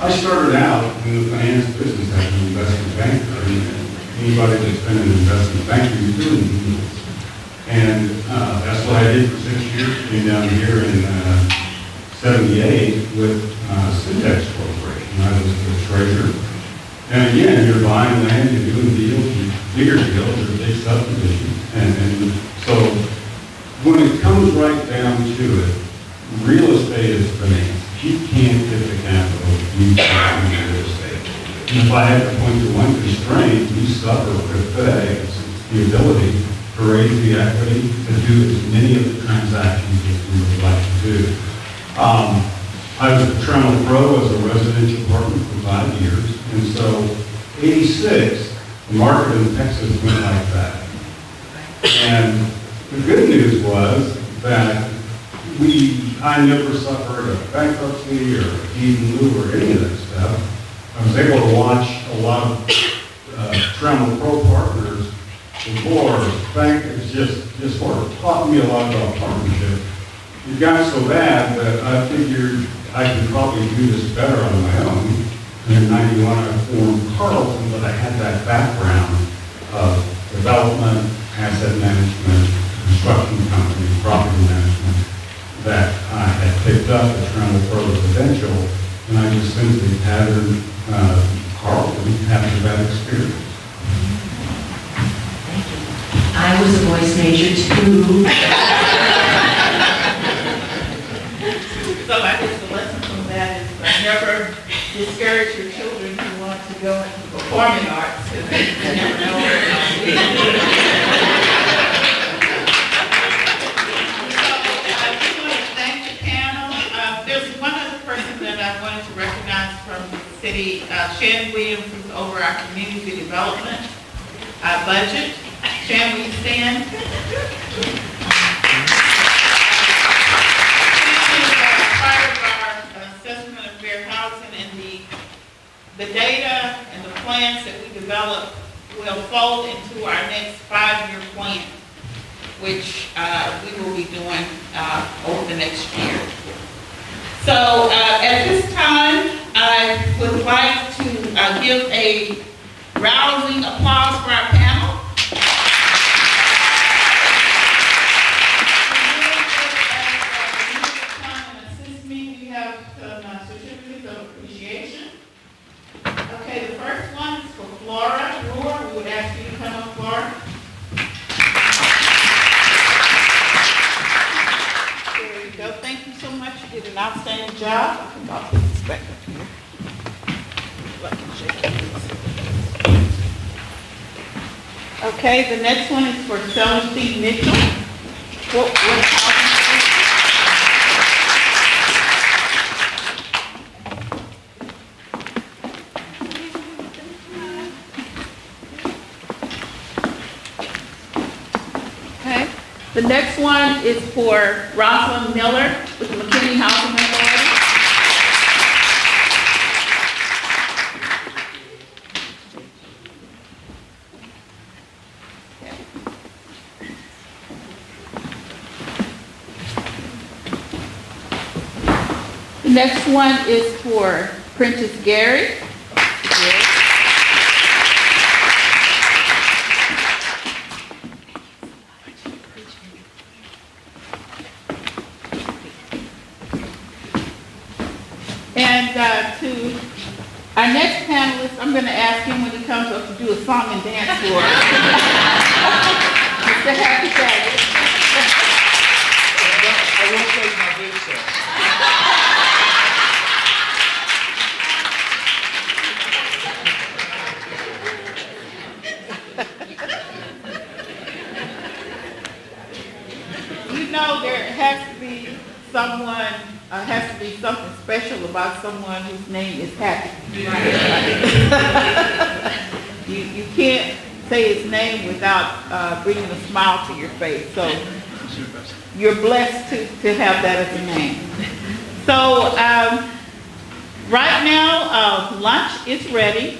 [SPEAKER 8] I started out in the finance business as an investment banker. And anybody that's been in investment banking is doing deals. And that's what I did for 6 years, came down here in '78 with Syntex Corporation. I was the treasurer. And again, you're buying land, you're doing deals, bigger deals, or big subdivisions. And so when it comes right down to it, real estate is finance. You can't get the capital you can't do real estate. And if I had to point to one constraint, you suffer with the ability to raise the equity to do as many of the transactions as we would like to do. I was at Trammell Crow as a residential partner for 5 years, and so '86, the market in Texas went like that. And the good news was that I never suffered a bankruptcy or a deed in lieu or any of that stuff. I was able to watch a lot of Trammell Crow partners before. Bankers just sort of taught me a lot about partnership. It got so bad that I figured I could probably do this better on my own. And in '91, I formed Carlton, but I had that background of development, asset management, construction company, property management that I had picked up at Trammell Crow Residential, and I just simply patterned Carlton after that experience.
[SPEAKER 10] I was a voice major too.
[SPEAKER 2] So I guess the lesson from that is never discourage your children who want to go into performing arts, because they never know where it's going to lead. I just want to thank the panel. There's one other person that I wanted to recognize from the city, Shannon Williams, who's community development budget. Shan, will you stand? Part of our assessment of fair housing, and the data and the plans that we develop will fold into our next 5-year plan, which we will be doing over the next year. So at this time, I would like to give a rousing applause for our panel. We have some certificates of appreciation. Okay, the first one is for Flora Brewer. We would ask you to come up, Flora. There you go. Thank you so much. You did an outstanding job. I can go put this back up here. Let me shake hands. Okay, the next one is for Celestine Mitchell. Okay, the next one is for Rosalind Miller with the McKinney Housing Authority. The next one is for Prentice Gary. And to our next panelist, I'm going to ask him when he comes up to do a song and dance for us. Mr. Happy Baggett.
[SPEAKER 4] I won't take my boots off.
[SPEAKER 2] You know, there has to be someone, has to be something special about someone whose name is Happy. You can't say his name without bringing a smile to your face. So you're blessed to have that as a name. So right now, lunch is ready.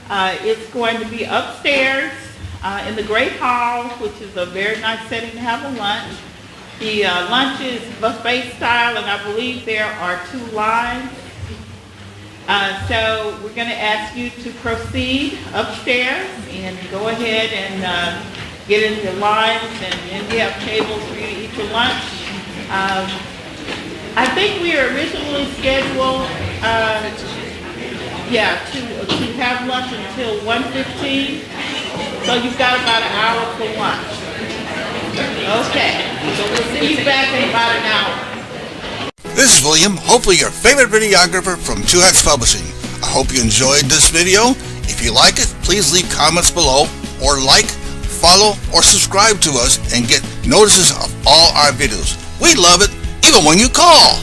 [SPEAKER 2] It's going to be upstairs in the Great Hall, which is a very nice setting to have a lunch. The lunch is buffet style, and I believe there are 2 lines. So we're going to ask you to proceed upstairs and go ahead and get in the lines, and then we have tables for you to eat your lunch. I think we were originally scheduled, to have lunch until 1:15. So you've got about an hour for lunch. Okay, so we'll see you back in about an hour.
[SPEAKER 20] This is William, hopefully your favorite videographer from 2X Publishing. I hope you enjoyed this video. If you like it, please leave comments below, or like, follow, or subscribe to us and get notices of all our videos. We love it, even when you call.